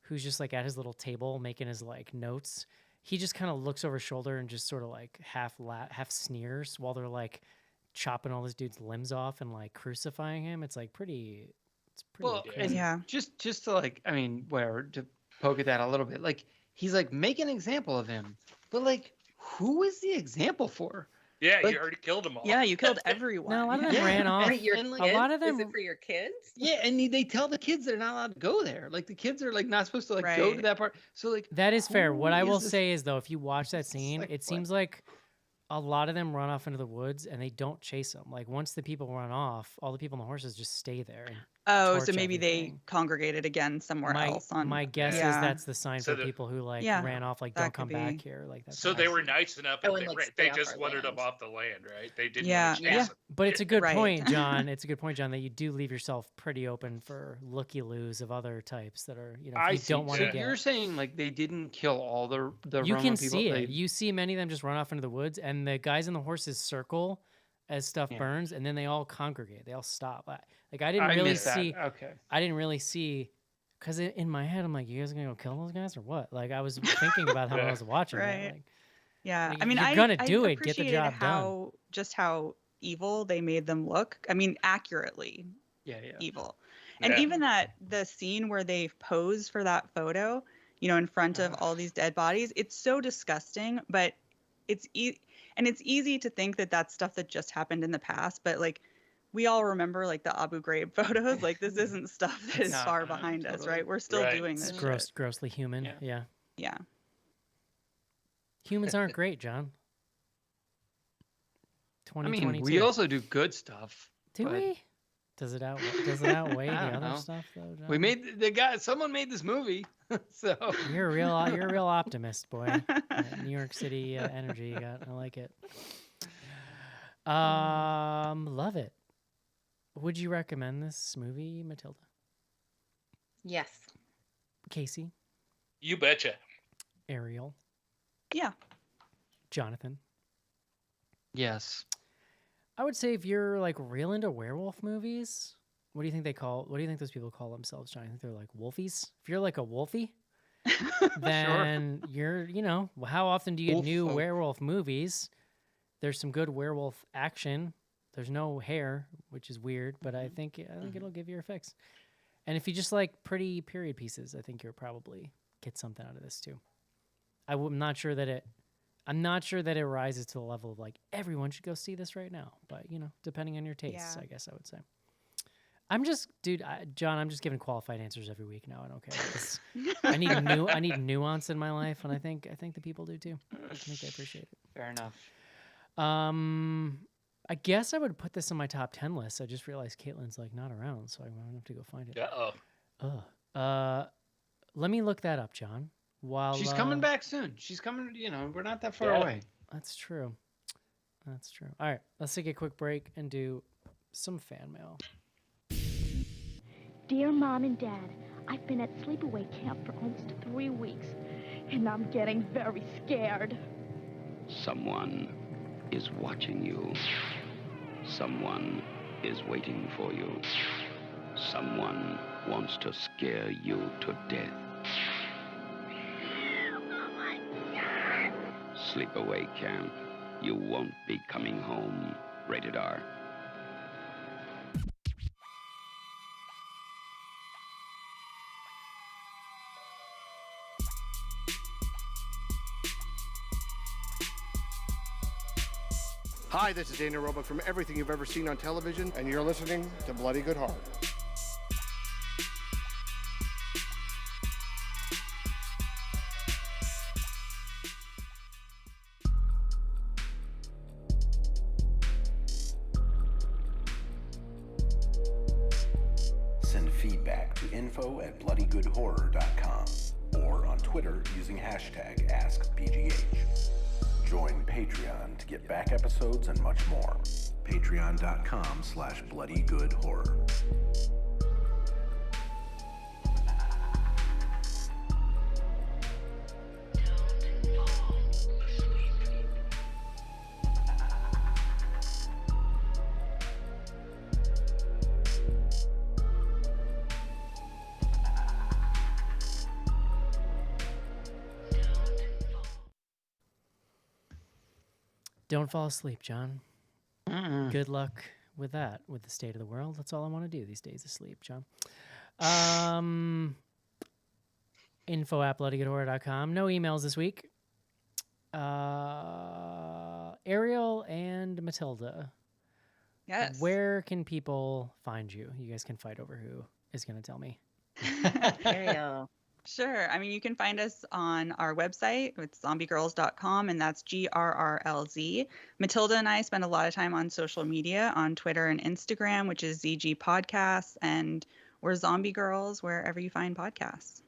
who's just like at his little table making his like notes, he just kind of looks over his shoulder and just sort of like half sneers while they're like chopping all this dude's limbs off and like crucifying him. It's pretty well, crazy. and Yeah. just to like, I mean, whatever, to poke at that a little bit, like he's like make an example of him, but like who is the example for? Yeah, Like- you already killed them all. Yeah, you killed everyone. No, a lot of them Yeah. ran off. Right, your and, like, a lot of kids? them Is it for your kids? Yeah, and they tell the kids they're not allowed to go there. Like the kids are like not supposed to like go to Right. that part. So like That is fair. who What I will is this- say is though, if you watch that It's scene, like, it what? seems like a lot of them run off into the woods and they don't chase them. Like once the people run off, all the people on the horses just stay there. And Oh, so torch maybe they everything. congregated again somewhere My else on. my guess is Yeah. that's the sign So for people who like Yeah, ran off, like that don't could come back be. here, like that's So what they I were see. nice enough, Oh, and and, like, they stay off just our wanted them land. off the land, right? They didn't Yeah, want to Yeah. chase them. But it's a good Right. point, John. It's a good point, John, that you do leave yourself pretty open for looky-loos of other types that are, if I you see. don't want So to get. you're saying like they didn't kill all the You Roma can people? see They, it. You see many of them just run off into the woods, and the guys on the horses circle as stuff Yeah. burns, and then they all congregate. They all stop. Like I didn't I really missed that. see. Okay. I didn't really see, because in my head I'm like, you guys are gonna go kill those guys or what? Like I was thinking about how I Yeah. was watching Right. it. Like, Yeah, Like, I mean, you're I gonna I do it, get the appreciated job done. how evil they made them look. I mean, accurately Yeah, yeah. evil. And Yeah. even the scene where they pose for that photo, in front of all these dead bodies, it's so disgusting, but it's it's easy to think that that's stuff that just happened in the past, but like we all remember like the Abu Ghraib photos, like this isn't stuff that is No, far no, behind us, totally. right? We're still Right. doing It's this gross, shit. grossly human. Yeah. Yeah. Yeah. Humans aren't great, John. I mean, 2022. we also do good stuff. do but we? Does it outweigh I the don't other know. stuff though, John? We made the guy. Someone made this movie, so You're a real optimist, boy. That New York City energy you got. I like it. Love it. Would you recommend this movie, Matilda? Yes. Casey, You betcha. Ariel, Yeah. Jonathan. yes. I would say if you're like real into werewolf movies, what do you think those people call themselves, John? I think they're like wolfies. If you're like a wolfie, then you're, how often do you get Wolf new folk. werewolf movies? There's some good werewolf action. There's no hair, which is weird, but I think it'll give you a fix. And if you just like pretty period pieces, I think you'll probably get something out of this too. I'm not sure that it rises to the level of like everyone should go see this right now, but depending on your tastes, Yeah. I guess I would say. John, I'm just giving qualified answers every week now. I don't care. I need nuance in my life, and I think the people do too. I think they appreciate it. Fair enough. I guess I would put this on my top 10 list. I just realized Caitlin's like not around, so I'm gonna have to go find it. Uh-oh. Let me look that up, John. While She's coming back soon. She's coming. We're not that far Yeah. away. That's true. All right, let's take a quick break and do some fan mail. Dear Mom and Dad, I've been at sleepaway camp for almost 3 weeks, and I'm getting very scared. Someone is watching you. Someone is waiting for you. Someone wants to scare you to death. Sleepaway Camp. You won't be coming home. Rated R. Hi, this is Daniel Roebuck from Everything You've Ever Seen on Television, and you're listening to Bloody Good Heart. Send feedback to info@bloodygoodhorror.com or on Twitter using hashtag AskBGH. Join Patreon to get back episodes and much more. Patreon.com/bloodygoodhorror. Don't fall asleep, John. Mm-mm. Good luck with that, with the state of the world. That's all I want to do these days is sleep, John. Info@bloodygoodhorror.com. No emails this week. Ariel and Matilda. Yes. Where can people find you? You guys can fight over who is going to tell me. Ariel. Sure. I mean, you can find us on our website. It's zombiegirls.com, and that's GRRLZ. Matilda and I spend a lot of time on social media, on Twitter and Instagram, which is ZG Podcasts, and we're Zombie Girls wherever you find podcasts.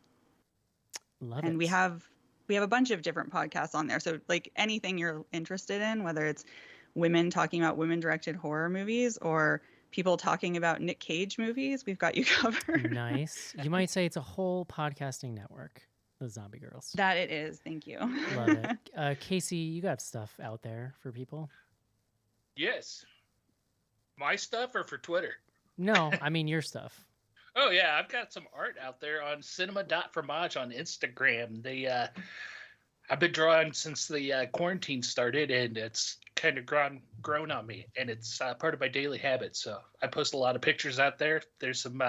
Love And it. we have a bunch of different podcasts on there. So like anything you're interested in, whether it's women talking about women-directed horror movies or people talking about Nick Cage movies, we've got you covered. Nice. You might say it's a whole podcasting network, the Zombie Girls. That it is. Thank you. Love it. Casey, you got stuff out there for people? Yes. My stuff or for Twitter? No, I mean your stuff. Oh yeah, I've got some art out there on cinema.fromage on Instagram. I've been drawing since the quarantine started, and it's kind of grown on me, and it's part of my daily habit. So I post a lot of pictures out there. There's some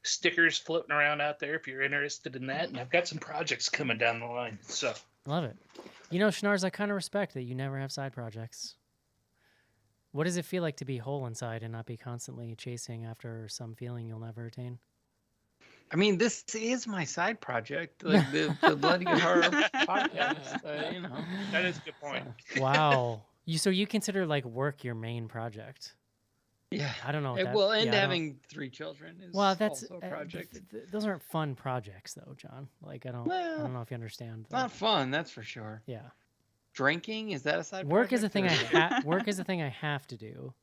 stickers floating around out there if you're interested in that, and I've got some projects coming down the line. So Love it. You know, Schnars, I kind of respect that you never have side projects. What does it feel like to be whole inside and not be constantly chasing after some feeling you'll never attain? I mean, this is my side project, like the Bloody Good Horror podcast. You know, that is a good point. Wow. So you consider like work your main project? Yeah. I don't know. And having 3 children is that's also a project. Those aren't fun projects, though, John. Like I don't know if you understand. Not fun, that's for sure. Yeah. Drinking, is that a side work project? is a thing work is a thing I have to do.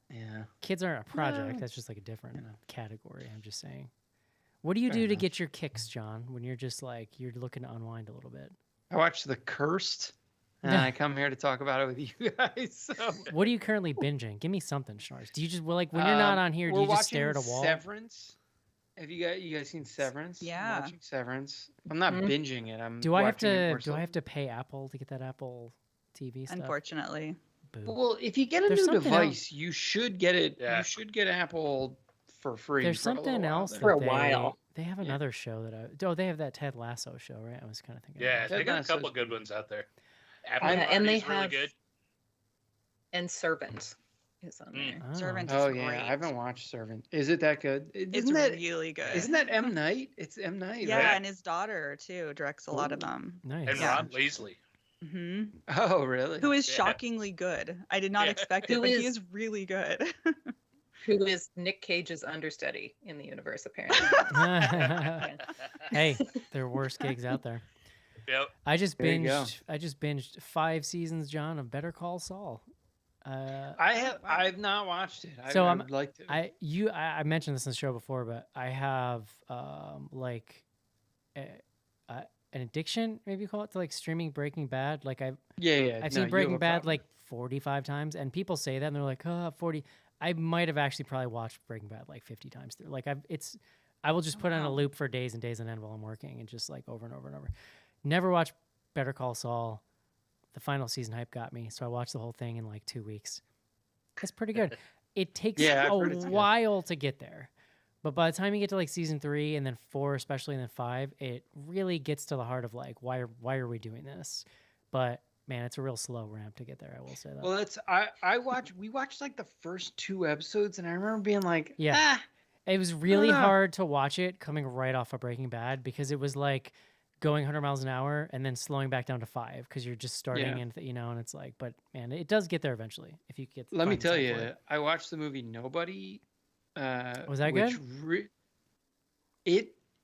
Yeah. Kids aren't a project. That's just like a different category. I'm just saying. What do you do to get your kicks, John, when you're just like you're looking to unwind a little bit? I watch The Cursed, and I come here to talk about it with you guys. So. What are you currently binging? Give me something, Schnars. Do you just like when you're not on here? Do you just stare at a wall? Severance. Have you guys seen Severance? Yeah. I'm watching Severance. I'm not binging it. Do I have to pay Apple to get that Apple TV stuff? Unfortunately. Boo. Well, if you get a new device, you should get it. Yeah. You should get Apple for free. There's for a little something while else there. For a while. They have another show that they have that Ted Lasso show, right? I was kind of thinking. Yeah, about they got a couple good ones out there. Apple and they is really have good. And Servant is on there. Oh. Servant is Oh great. yeah, I haven't watched Servant. Is it that good? It's really good. Isn't that M. Night? It's M. Night. Yeah, right? and his daughter too directs a lot of them. Nice. And Yeah. Ron Weasley. hmm Oh really? Who is Yeah. shockingly good. I did not Yeah. expect it, Who but he is- is really good. Who is Nick Cage's understudy in the universe, apparently. Hey, there are worse gigs out there. Yep. I just There you go. binged 5 seasons, John, of Better Call Saul. I've not watched it. So I would like to. I mentioned this in the show before, but I have like an addiction, maybe you call it, to like streaming Breaking Bad. Like I've seen Breaking Bad like 45 times, and people say that and they're like, 40. I might have actually probably watched Breaking Bad like 50 times through. Like I will just put on a loop for days and days and end while I'm working, and just like over and over and over. Never watched Better Call Saul. The final season hype got me, so I watched the whole thing in like 2 weeks. It's pretty good. It takes Yeah, I've a heard it's good. while to get there, but by the time you get to like season 3 and then 4, especially, and then 5, it really gets to the heart of like why are we doing this? But man, it's a real slow ramp to get there. I will say that. Well, we watched like the first 2 episodes, and I remember being like, Yeah. It was really know. hard to watch it coming right off of Breaking Bad, because it was like going 100 miles an hour and then slowing back down to 5 because you're just starting Yeah. and and it's like, but man, it does get there eventually if you get. Let me find tell time for you, it. I watched the movie Nobody. Was that which good?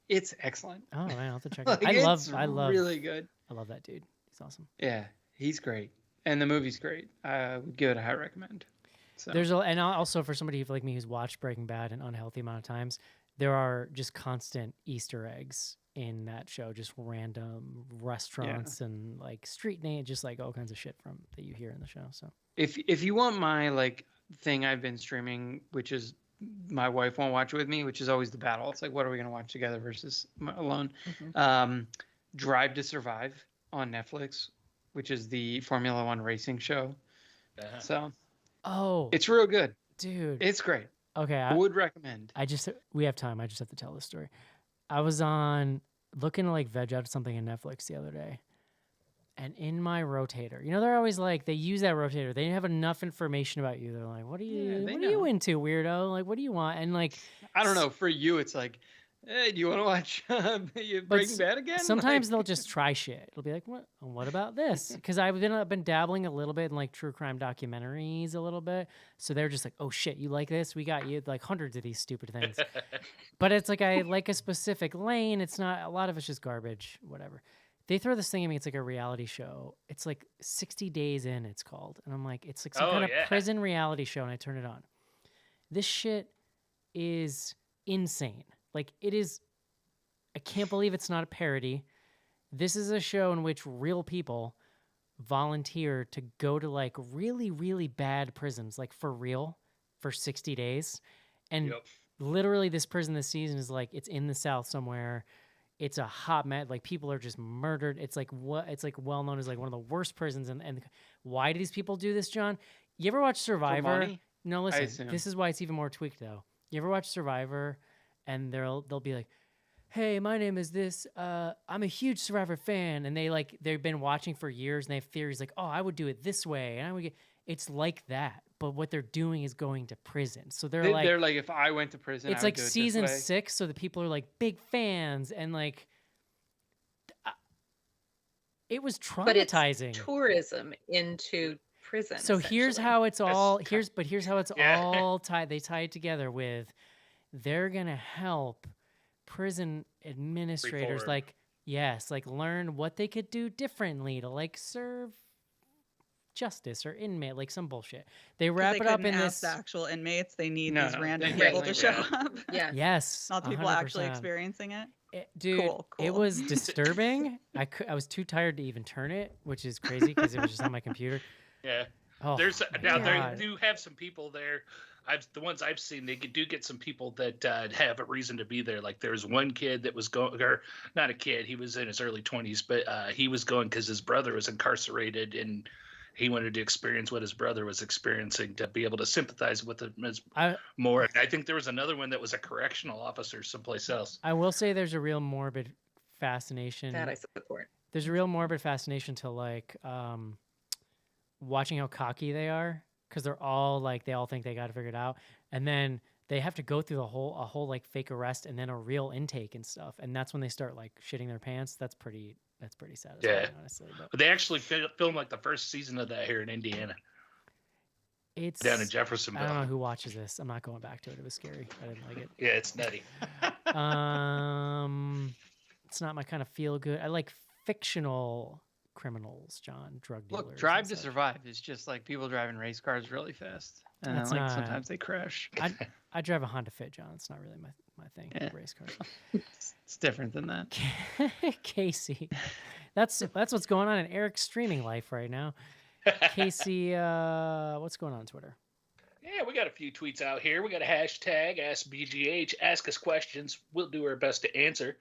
It's excellent. Oh man, I'll have to check it Like, out. it's I love really good. I love that dude. He's awesome. Yeah, he's great, and the movie's great. I would give it a high recommend. So And also for somebody like me who's watched Breaking Bad an unhealthy amount of times, there are just constant Easter eggs in that show, just random restaurants and like street name, just like all kinds of shit from that you hear in the show. So if you want my like thing I've been streaming, which is my wife won't watch it with me, which is always the battle. It's like, what are we gonna watch together versus alone? Drive to Survive on Netflix, which is the Formula One racing show. So it's real good, dude, it's great. Okay, I would recommend. We have time. I just have to tell this story. I was on looking to like veg out something in Netflix the other day, and in my rotator, they're always like, they use that rotator. They have enough information about you. They're like, what are you into, weirdo? Like, what do you want? And like, I don't know. For you, it's like Hey, do you want to watch Breaking Bad again? Sometimes they'll just try shit. It'll be like, what about this? Because I've been dabbling a little bit in like true crime documentaries a little bit. So they're just like, oh shit, you like this? We got you like hundreds of these stupid things. But it's like I like a specific lane. It's not, a lot of it's just garbage, whatever. They throw this thing at me. It's like a reality show. It's like 60 Days In, it's called. And I'm like, it's like some kind of prison reality show. And I turn it on. This shit is insane. Like, it is, I can't believe it's not a parody. This is a show in which real people volunteer to go to like really, really bad prisons, like for real, for 60 days. And literally this prison this season is like, it's in the South somewhere. It's a hot mess. Like, people are just murdered. It's like well known as like one of the worst prisons. And why do these people do this, John? You ever watch Survivor? No, listen, this is why it's even more tweaked though. You ever watch Survivor? And they'll be like, hey, my name is this. I'm a huge Survivor fan. And they've been watching for years and they have theories like, oh, I would do it this way. And I would it's like that. But what they're doing is going to prison. So they're like, if I went to prison, it's I would like do it season this way. 6. So the people are like big fans. And like, it was traumatizing. But it's tourism into prison. So here's how it's all, here's how it's all tied. They tie it together with, they're going to help prison administrators like learn what they could do differently to like serve justice or inmate, like some bullshit. They wrap it up in this. The actual inmates, they need these random people to show up. Yeah. Yes. Not the people actually experiencing it. Dude, cool. It was disturbing. I was too tired to even turn it, which is crazy because it was just on my computer. Yeah. Oh, they do have some people there. The ones I've seen, they do get some people that have a reason to be there. Like there's one kid that was going, or not a kid, he was in his early 20s, but he was going because his brother was incarcerated and he wanted to experience what his brother was experiencing to be able to sympathize with him more. And I think there was another one that was a correctional officer someplace else. I will say there's a real morbid fascination. That I support. There's a real morbid fascination to like watching how cocky they are. Because they're all like, they all think they got it figured out. And then they have to go through a whole like fake arrest and then a real intake and stuff. And that's when they start like shitting their pants. That's pretty satisfying, honestly. But they actually filmed like the first season of that here in Indiana. It's down in Jeffersonville. I don't know who watches this. I'm not going back to it. It was scary. I didn't like it. Yeah, it's nutty. It's not my kind of feel good. I like fictional criminals, John, drug dealers. Look, Drive to Survive is just like people driving race cars really fast, and then, like sometimes they crash. I drive a Honda Fit, John. It's not really my thing. Race cars. It's different than that. Casey, that's what's going on in Eric's streaming life right now. Casey, what's going on Twitter? Yeah, we got a few tweets out here. We got a hashtag AskBGH. Ask us questions. We'll do our best to answer.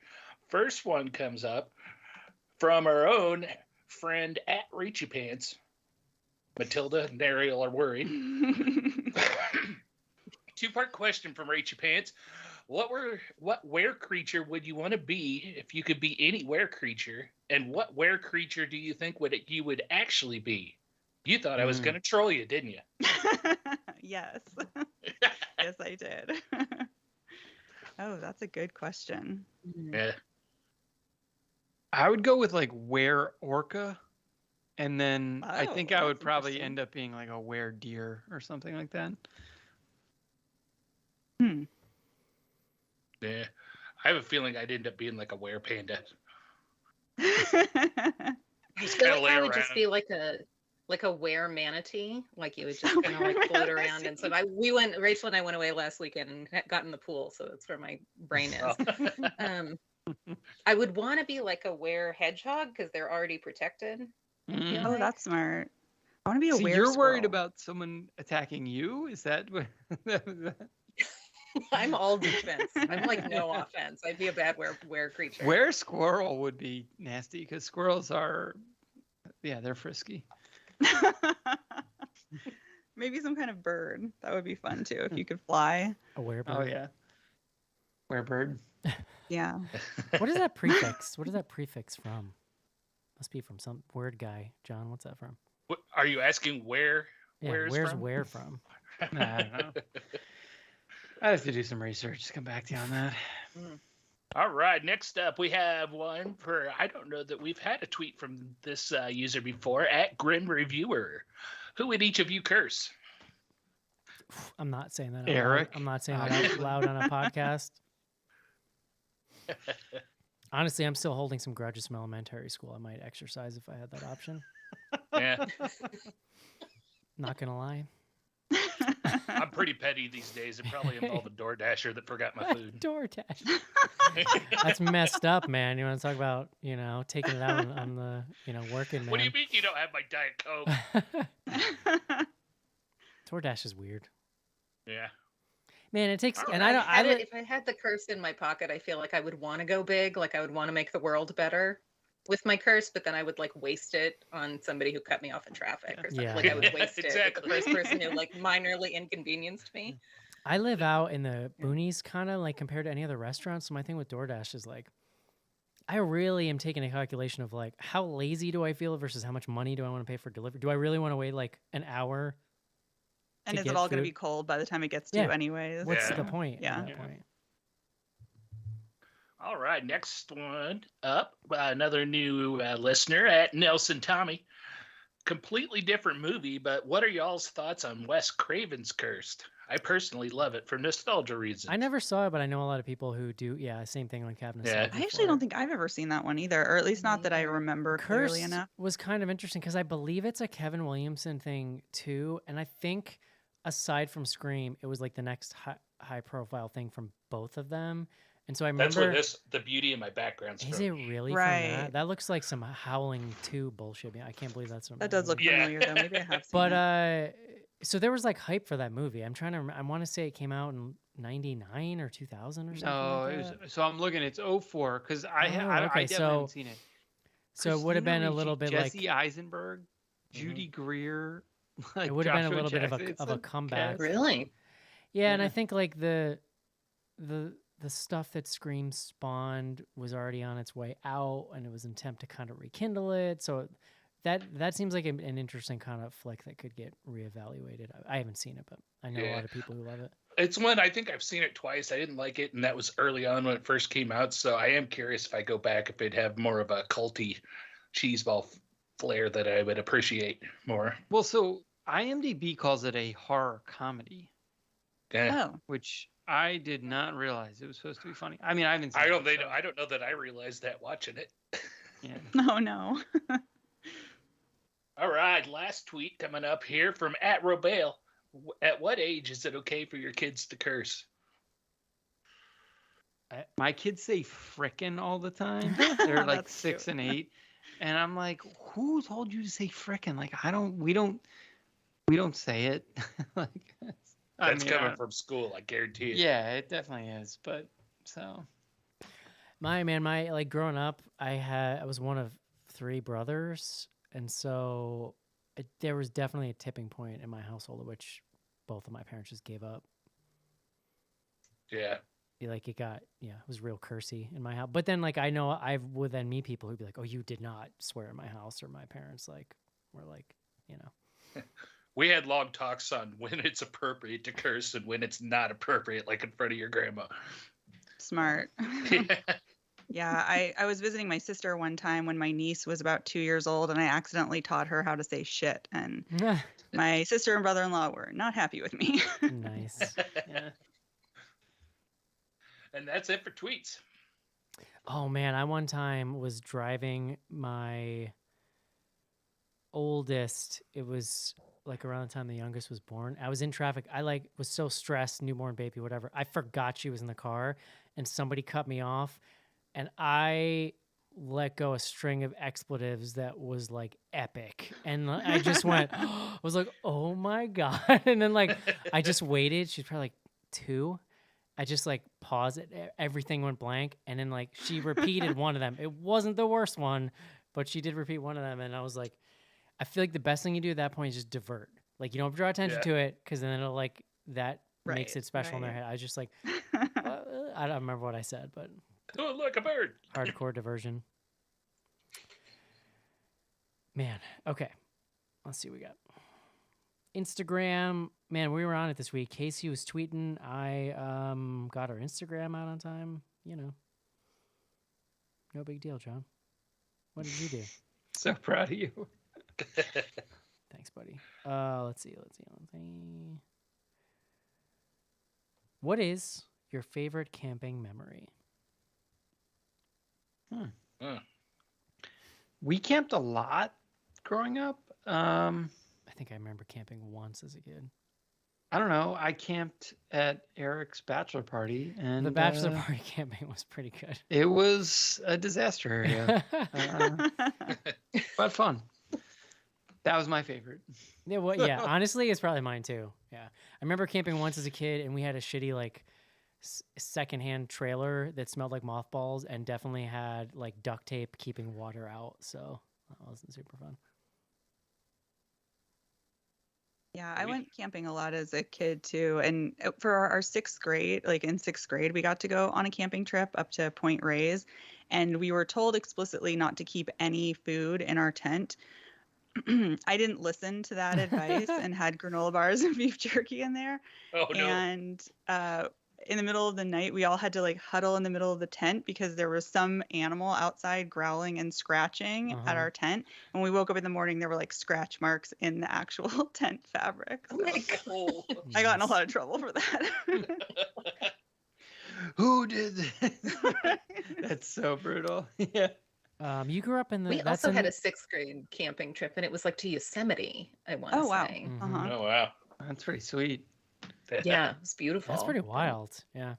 First one comes up from our own friend at Reachy Pants, Matilda and Ariel are worried. Two-part question from Reachy Pants. What were creature would you want to be if you could be any were creature? And what were creature do you think you would actually be? You thought I was going to troll you, didn't you? Yes. Yes, I did. Oh, that's a good question. Yeah. I would go with like were orca, and then I think I would probably end up being like a were deer or something like that. Yeah. I have a feeling I'd end up being like a were panda. Just kind of lay around. I would just be like a were manatee, like you would just kind of like float around. And so Rachel and I went away last weekend and got in the pool, so that's where my brain is. I would want to be like a were hedgehog because they're already protected. Oh, that's smart. I want to be a were You're squirrel. worried about someone attacking you? Is that what? I'm all defense. I'm like no offense. I'd be a bad were creature. Were squirrel would be nasty because squirrels are, they're frisky. Maybe some kind of bird. That would be fun too if you could fly. A werebird. Oh yeah. Werebird. Yeah. What is that prefix? What is that prefix from? Must be from some word guy. John, what's that from? What, are you asking where? Yeah, where's where from? I don't know. I have to do some research to come back to you on that. All right, next up we have one for, I don't know that we've had a tweet from this user before, at Grim Reviewer. Who would each of you curse? I'm not saying that out Eric, loud. I'm not saying that out loud on a podcast. Honestly, I'm still holding some grudges from elementary school. I might exercise if I had that option. Yeah, Not gonna lie. I'm pretty petty these days. It probably involved a DoorDasher that forgot my food. DoorDash. That's messed up, man. You want to talk about, taking it out on the, working man. What do you mean you don't have my Diet Coke? DoorDash is weird. Yeah. Man, it takes, and if I had the curse in my pocket, I feel like I would want to go big. Like I would want to make the world better with my curse, but then I would like waste it on somebody who cut me off in traffic or something. Yeah. Like I would waste it with Exactly. the first person who like minorly inconvenienced me. I live out in the boonies, kind of like compared to any other restaurant. So my thing with DoorDash is like, I really am taking a calculation of like, how lazy do I feel versus how much money do I want to pay for delivery? Do I really want to wait like an hour? And to is it get all going to food? be cold by the time it gets to Yeah. you anyways? What's Yeah. the point? Yeah. At that point? All right, next one up, another new listener at Nelson Tommy. Completely different movie, but what are y'all's thoughts on Wes Craven's Cursed? I personally love it for nostalgia reasons. I never saw it, but I know a lot of people who do. Yeah, same thing on Cabinet. Yeah. I actually don't think I've ever seen that one either, or at least not that I remember clearly Cursed enough. was kind of interesting because I believe it's a Kevin Williamson thing too, and I think aside from Scream, it was like the next high profile thing from both of them. And so I That's remember. where the beauty in my background's Is from. it really from Right. that? That looks like some Howling 2 bullshit. I can't believe that's from That does look Yeah. familiar though. Maybe I have seen But it. so there was like hype for that movie. I'm trying to. I want to say it came out in '99 or 2000 or something. No, like it that. was. So I'm looking. It's 04 because I Oh, definitely okay, haven't seen it. So it would have been Christina a little Ricci, bit Jesse like Eisenberg, Judy Greer. Like it would have been a Joshua little bit Jackson. It's of a a comeback. cast. Really? Yeah, and I Yeah. think like the stuff that Scream spawned was already on its way out, and it was an attempt to kind of rekindle it. So that seems like an interesting kind of flick that could get reevaluated. I haven't seen it, but I know a Yeah. lot of people who love it. It's one, I think I've seen it twice. I didn't like it, and that was early on when it first came out. So I am curious if I go back, if it'd have more of a culty cheeseball flair that I would appreciate more. Well, so IMDb calls it a horror comedy, Yeah. Oh, which I did not realize it was supposed to be funny. I mean, I haven't seen I don't. it, so, I don't know that I realized that watching it. yeah. no, no. All right, last tweet coming up here from at Robale. At what age is it okay for your kids to curse? My kids say frickin' all the time. They're like That's 6 cute. and 8, and I'm like, who told you to say frickin'? Like, we don't say it. Like, I That's mean, coming from school, I guarantee it. Yeah, it definitely is. But so My like growing up, I was one of 3 brothers, and so there was definitely a tipping point in my household at which both of my parents just gave up. Yeah. Like it was real cursy in my house. But then like I know I would then meet people who'd be like, "Oh, you did not swear in my house," or my parents like were like, We had long talks on when it's appropriate to curse and when it's not appropriate, like in front of your grandma. Smart. Yeah, I was visiting my sister one time when my niece was about 2 years old, and I accidentally taught her how to say shit. And my sister and brother-in-law were not happy with me. nice. yeah. And that's it for tweets. Oh man, I one time was driving my oldest. It was like around the time the youngest was born. I was in traffic. I like was so stressed, newborn baby, whatever. I forgot she was in the car, and somebody cut me off, and I let go a string of expletives that was like epic, and I just went. I was like, oh my god, and then like I just waited. She's probably like 2. I just like paused it. Everything went blank. And then like she repeated one of them. It wasn't the worst one, but she did repeat one of them. And I was like, I feel like the best thing you do at that point is just divert. Like you don't draw attention to it because then it'll like that makes it special in their head. I was just like, I don't remember what I said, but Oh, look, a bird. hardcore diversion. Man. Okay. Let's see what we got. Instagram, man, we were on it this week. Casey was tweeting. I got our Instagram out on time. No big deal, John. What did you do? So proud of you. Thanks, buddy. Let's see. What is your favorite camping memory? We camped a lot growing up. I think I remember camping once as a kid. I don't know. I camped at Eric's bachelor party, and The bachelor party camping was pretty good. it was a disaster area, but fun. That was my favorite. Yeah, well, yeah. Honestly, it's probably mine too. Yeah, I remember camping once as a kid, and we had a shitty like secondhand trailer that smelled like mothballs, and definitely had like duct tape keeping water out. So that wasn't super fun. Yeah, I went camping a lot as a kid too. And for our sixth grade, like in sixth grade, we got to go on a camping trip up to Point Reyes. And we were told explicitly not to keep any food in our tent. I didn't listen to that advice and had granola bars and beef jerky in there. Oh, no. And in the middle of the night, we all had to like huddle in the middle of the tent because there was some animal outside growling and scratching at our tent. And when we woke up in the morning, there were like scratch marks in the actual tent fabric. So I got in a lot of trouble for that. Who did this? That's so brutal. Yeah. You grew up in the. We also had a sixth grade camping trip, and it was like to Yosemite. I want to say. Mhm. Oh, wow. That's pretty sweet. Yeah, it's beautiful. That's pretty wild. Yeah.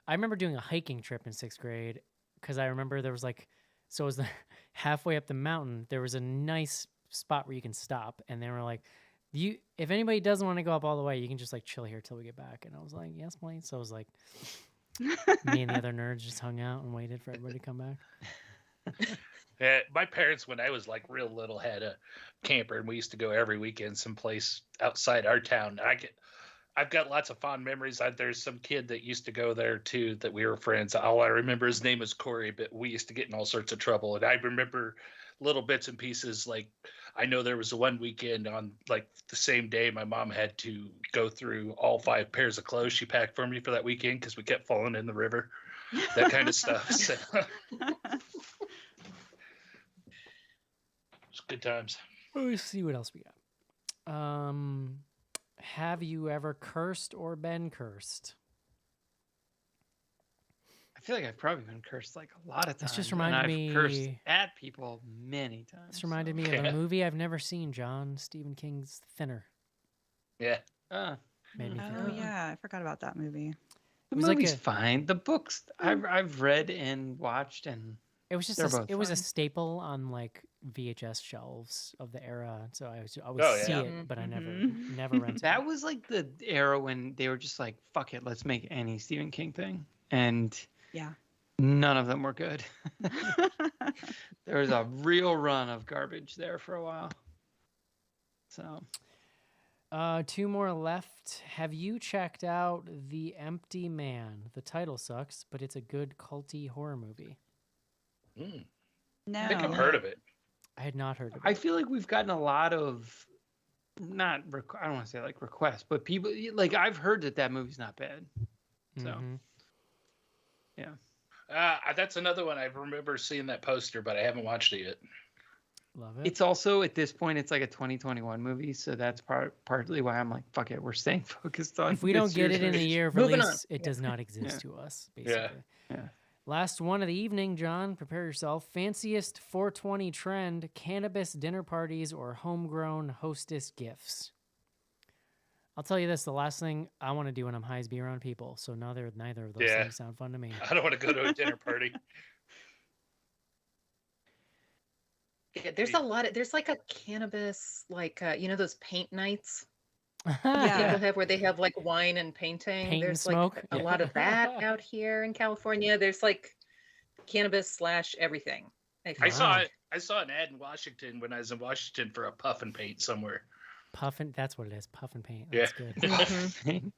I remember doing a hiking trip in sixth grade because I remember there was like, so it was the halfway up the mountain, there was a nice spot where you can stop. And they were like, if anybody doesn't want to go up all the way, you can just like chill here till we get back. And I was like, yes, please. So it was like, me and the other nerds just hung out and waited for everybody to come back. Yeah, my parents, when I was like real little, had a camper, and we used to go every weekend someplace outside our town. I've got lots of fond memories. There's some kid that used to go there too that we were friends. All I remember, his name was Corey, but we used to get in all sorts of trouble. And I remember little bits and pieces. Like I know there was one weekend on like the same day my mom had to go through all 5 pairs of clothes she packed for me for that weekend because we kept falling in the river. That kind of stuff. So. It's good times. Let's see what else we got. Have you ever cursed or been cursed? I feel like I've probably been cursed like a lot of times. This just and reminded me. I've cursed at people many times. This reminded me of a movie I've never seen, John. Stephen King's Thinner. Yeah. Made me think Oh, of it. yeah. I forgot about that movie. The was like movie's a- fine. The books I've read and watched, and It was just they're both it was a fine. staple on like VHS shelves of the era, so I would Oh, see yeah. it, but I never Mhm. never rented that it. was like the era when they were just like, "Fuck it, let's make any Stephen King thing," and Yeah. none of them were good. There was a real run of garbage there for a while. So 2 more left. Have you checked out The Empty Man? The title sucks, but it's a good culty horror movie. No. I think I've heard of it. I had not heard of it. I feel like we've gotten a lot of I don't want to say like requests, but people like I've heard that movie's not bad. So Mhm. yeah, That's another one. I remember seeing that poster, but I haven't watched it yet. Love it. it's also at this point it's like a 2021 movie, so that's partly why I'm like, fuck it, we're staying focused on. If we don't this get year's it in the release. year of Moving on. release, it does not exist to us, Yeah. basically. Yeah. Last one of the evening, John. Prepare yourself. Fanciest 420 trend, cannabis dinner parties or homegrown hostess gifts. I'll tell you this, the last thing I want to do when I'm high is be around people. So neither of those Yeah. things sound fun to me. I don't want to go to a dinner party. Yeah, there's a lot of there's like a cannabis like those paint nights Yeah. people have where they have like wine and painting. Paint and There's smoke. like a lot of that out here in California. There's like cannabis / everything. I Wow. saw an ad in Washington when I was in Washington for a puff and paint somewhere. Puffin, that's what it is. Puff and paint. Yeah. That's good.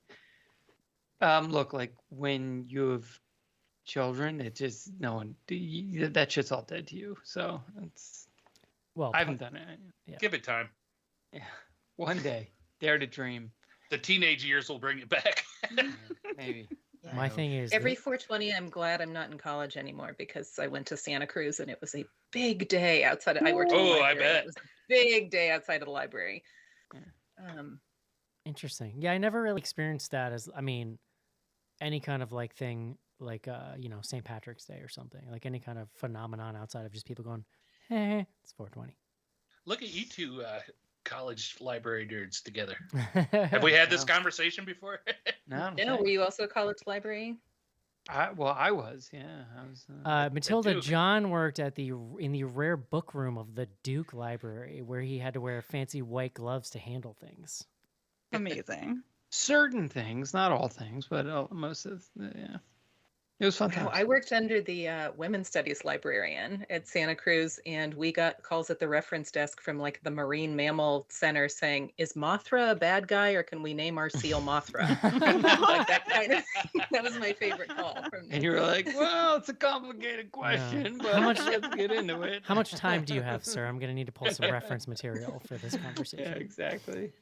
Look, like when you have children, it just that shit's all dead to you. So it's Well, I haven't done it. Yeah. Give it time. Yeah, one day, dare to dream. The teenage years will bring it back. Maybe. My thing is Every 420, I'm glad I'm not in college anymore because I went to Santa Cruz and it was a big day outside. I worked in the Oh, library. I bet. It was a big day outside of the library. interesting. Yeah, I never really experienced that as, I mean, any kind of like thing like St. Patrick's Day or something, like any kind of phenomenon outside of just people going, hey, it's 420. Look at you two college library nerds together. Have we had this conversation before? No. Yeah, were you also a college library? I was. Yeah, I was. Matilda, Duke. John worked in the rare book room of the Duke Library, where he had to wear fancy white gloves to handle things. Amazing. Certain things, not all things, but most of yeah. It was fun. Wow, I worked under the women's studies librarian at Santa Cruz, and we got calls at the reference desk from like the Marine Mammal Center saying, "Is Mothra a bad guy, or can we name our seal Mothra?" Like that kind of. That was my favorite call from them. And you were like, "Well, it's a complicated question, but let's get into it." How much time do you have, sir? I'm going to need to pull some reference material for this conversation. Yeah, exactly.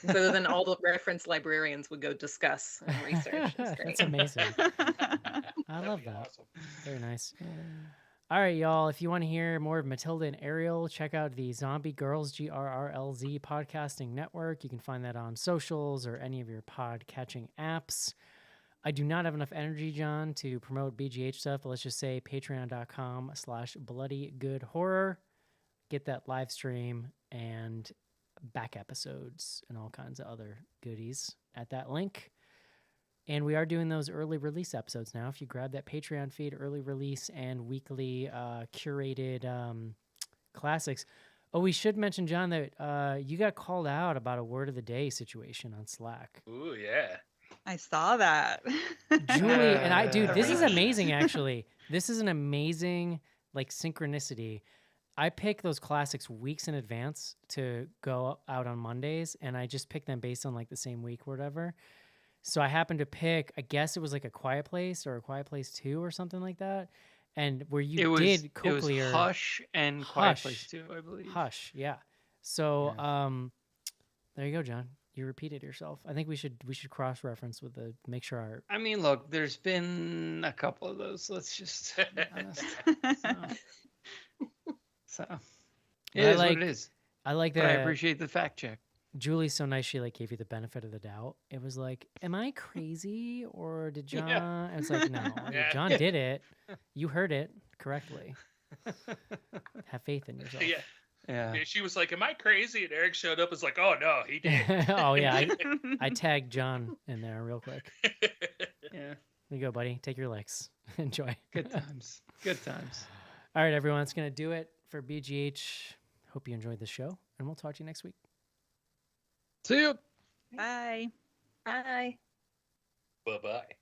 So then all the reference librarians would go discuss and research. It's great. That's amazing. I love that. Awesome. Very nice. All right, y'all. If you want to hear more of Matilda and Ariel, check out the Zombie Girls GRRLZ podcasting network. You can find that on socials or any of your pod catching apps. I do not have enough energy, John, to promote BGH stuff, but let's just say patreon.com/bloodygoodhorror. Get that live stream and back episodes and all kinds of other goodies at that link. And we are doing those early release episodes now. If you grab that Patreon feed, early release and weekly curated classics. Oh, we should mention, John, that you got called out about a word of the day situation on Slack. Ooh, yeah. I saw that. Julie and I, dude, this is amazing, actually. This is an amazing, like, synchronicity. I pick those classics weeks in advance to go out on Mondays, and I just pick them based on, like, the same week or whatever. So I happened to pick, I guess it was like A Quiet Place or A Quiet Place 2 or something like that. And where you did Cochlear. It was Hush and Quiet Place 2, I believe. Hush, yeah. So there you go, John. You repeated yourself. I think we should cross-reference with make sure our... I mean, look, there's been a couple of those. Let's just be honest. So it is what it is. I like that. But I appreciate the fact check. Julie's so nice. She like gave you the benefit of the doubt. It was like, am I crazy or did John? Yeah. And it's like, no, John did it. You heard it correctly. Have faith in yourself. Yeah. Yeah. She was like, "Am I crazy?" And Eric showed up. Was like, "Oh no, he did." Oh yeah, I tagged John in there real quick. Yeah. There you go, buddy. Take your licks. Enjoy. Good times. Good times. All right, everyone. That's gonna do it for BGH. Hope you enjoyed the show, and we'll talk to you next week. See you. Bye. Bye. Bye-bye.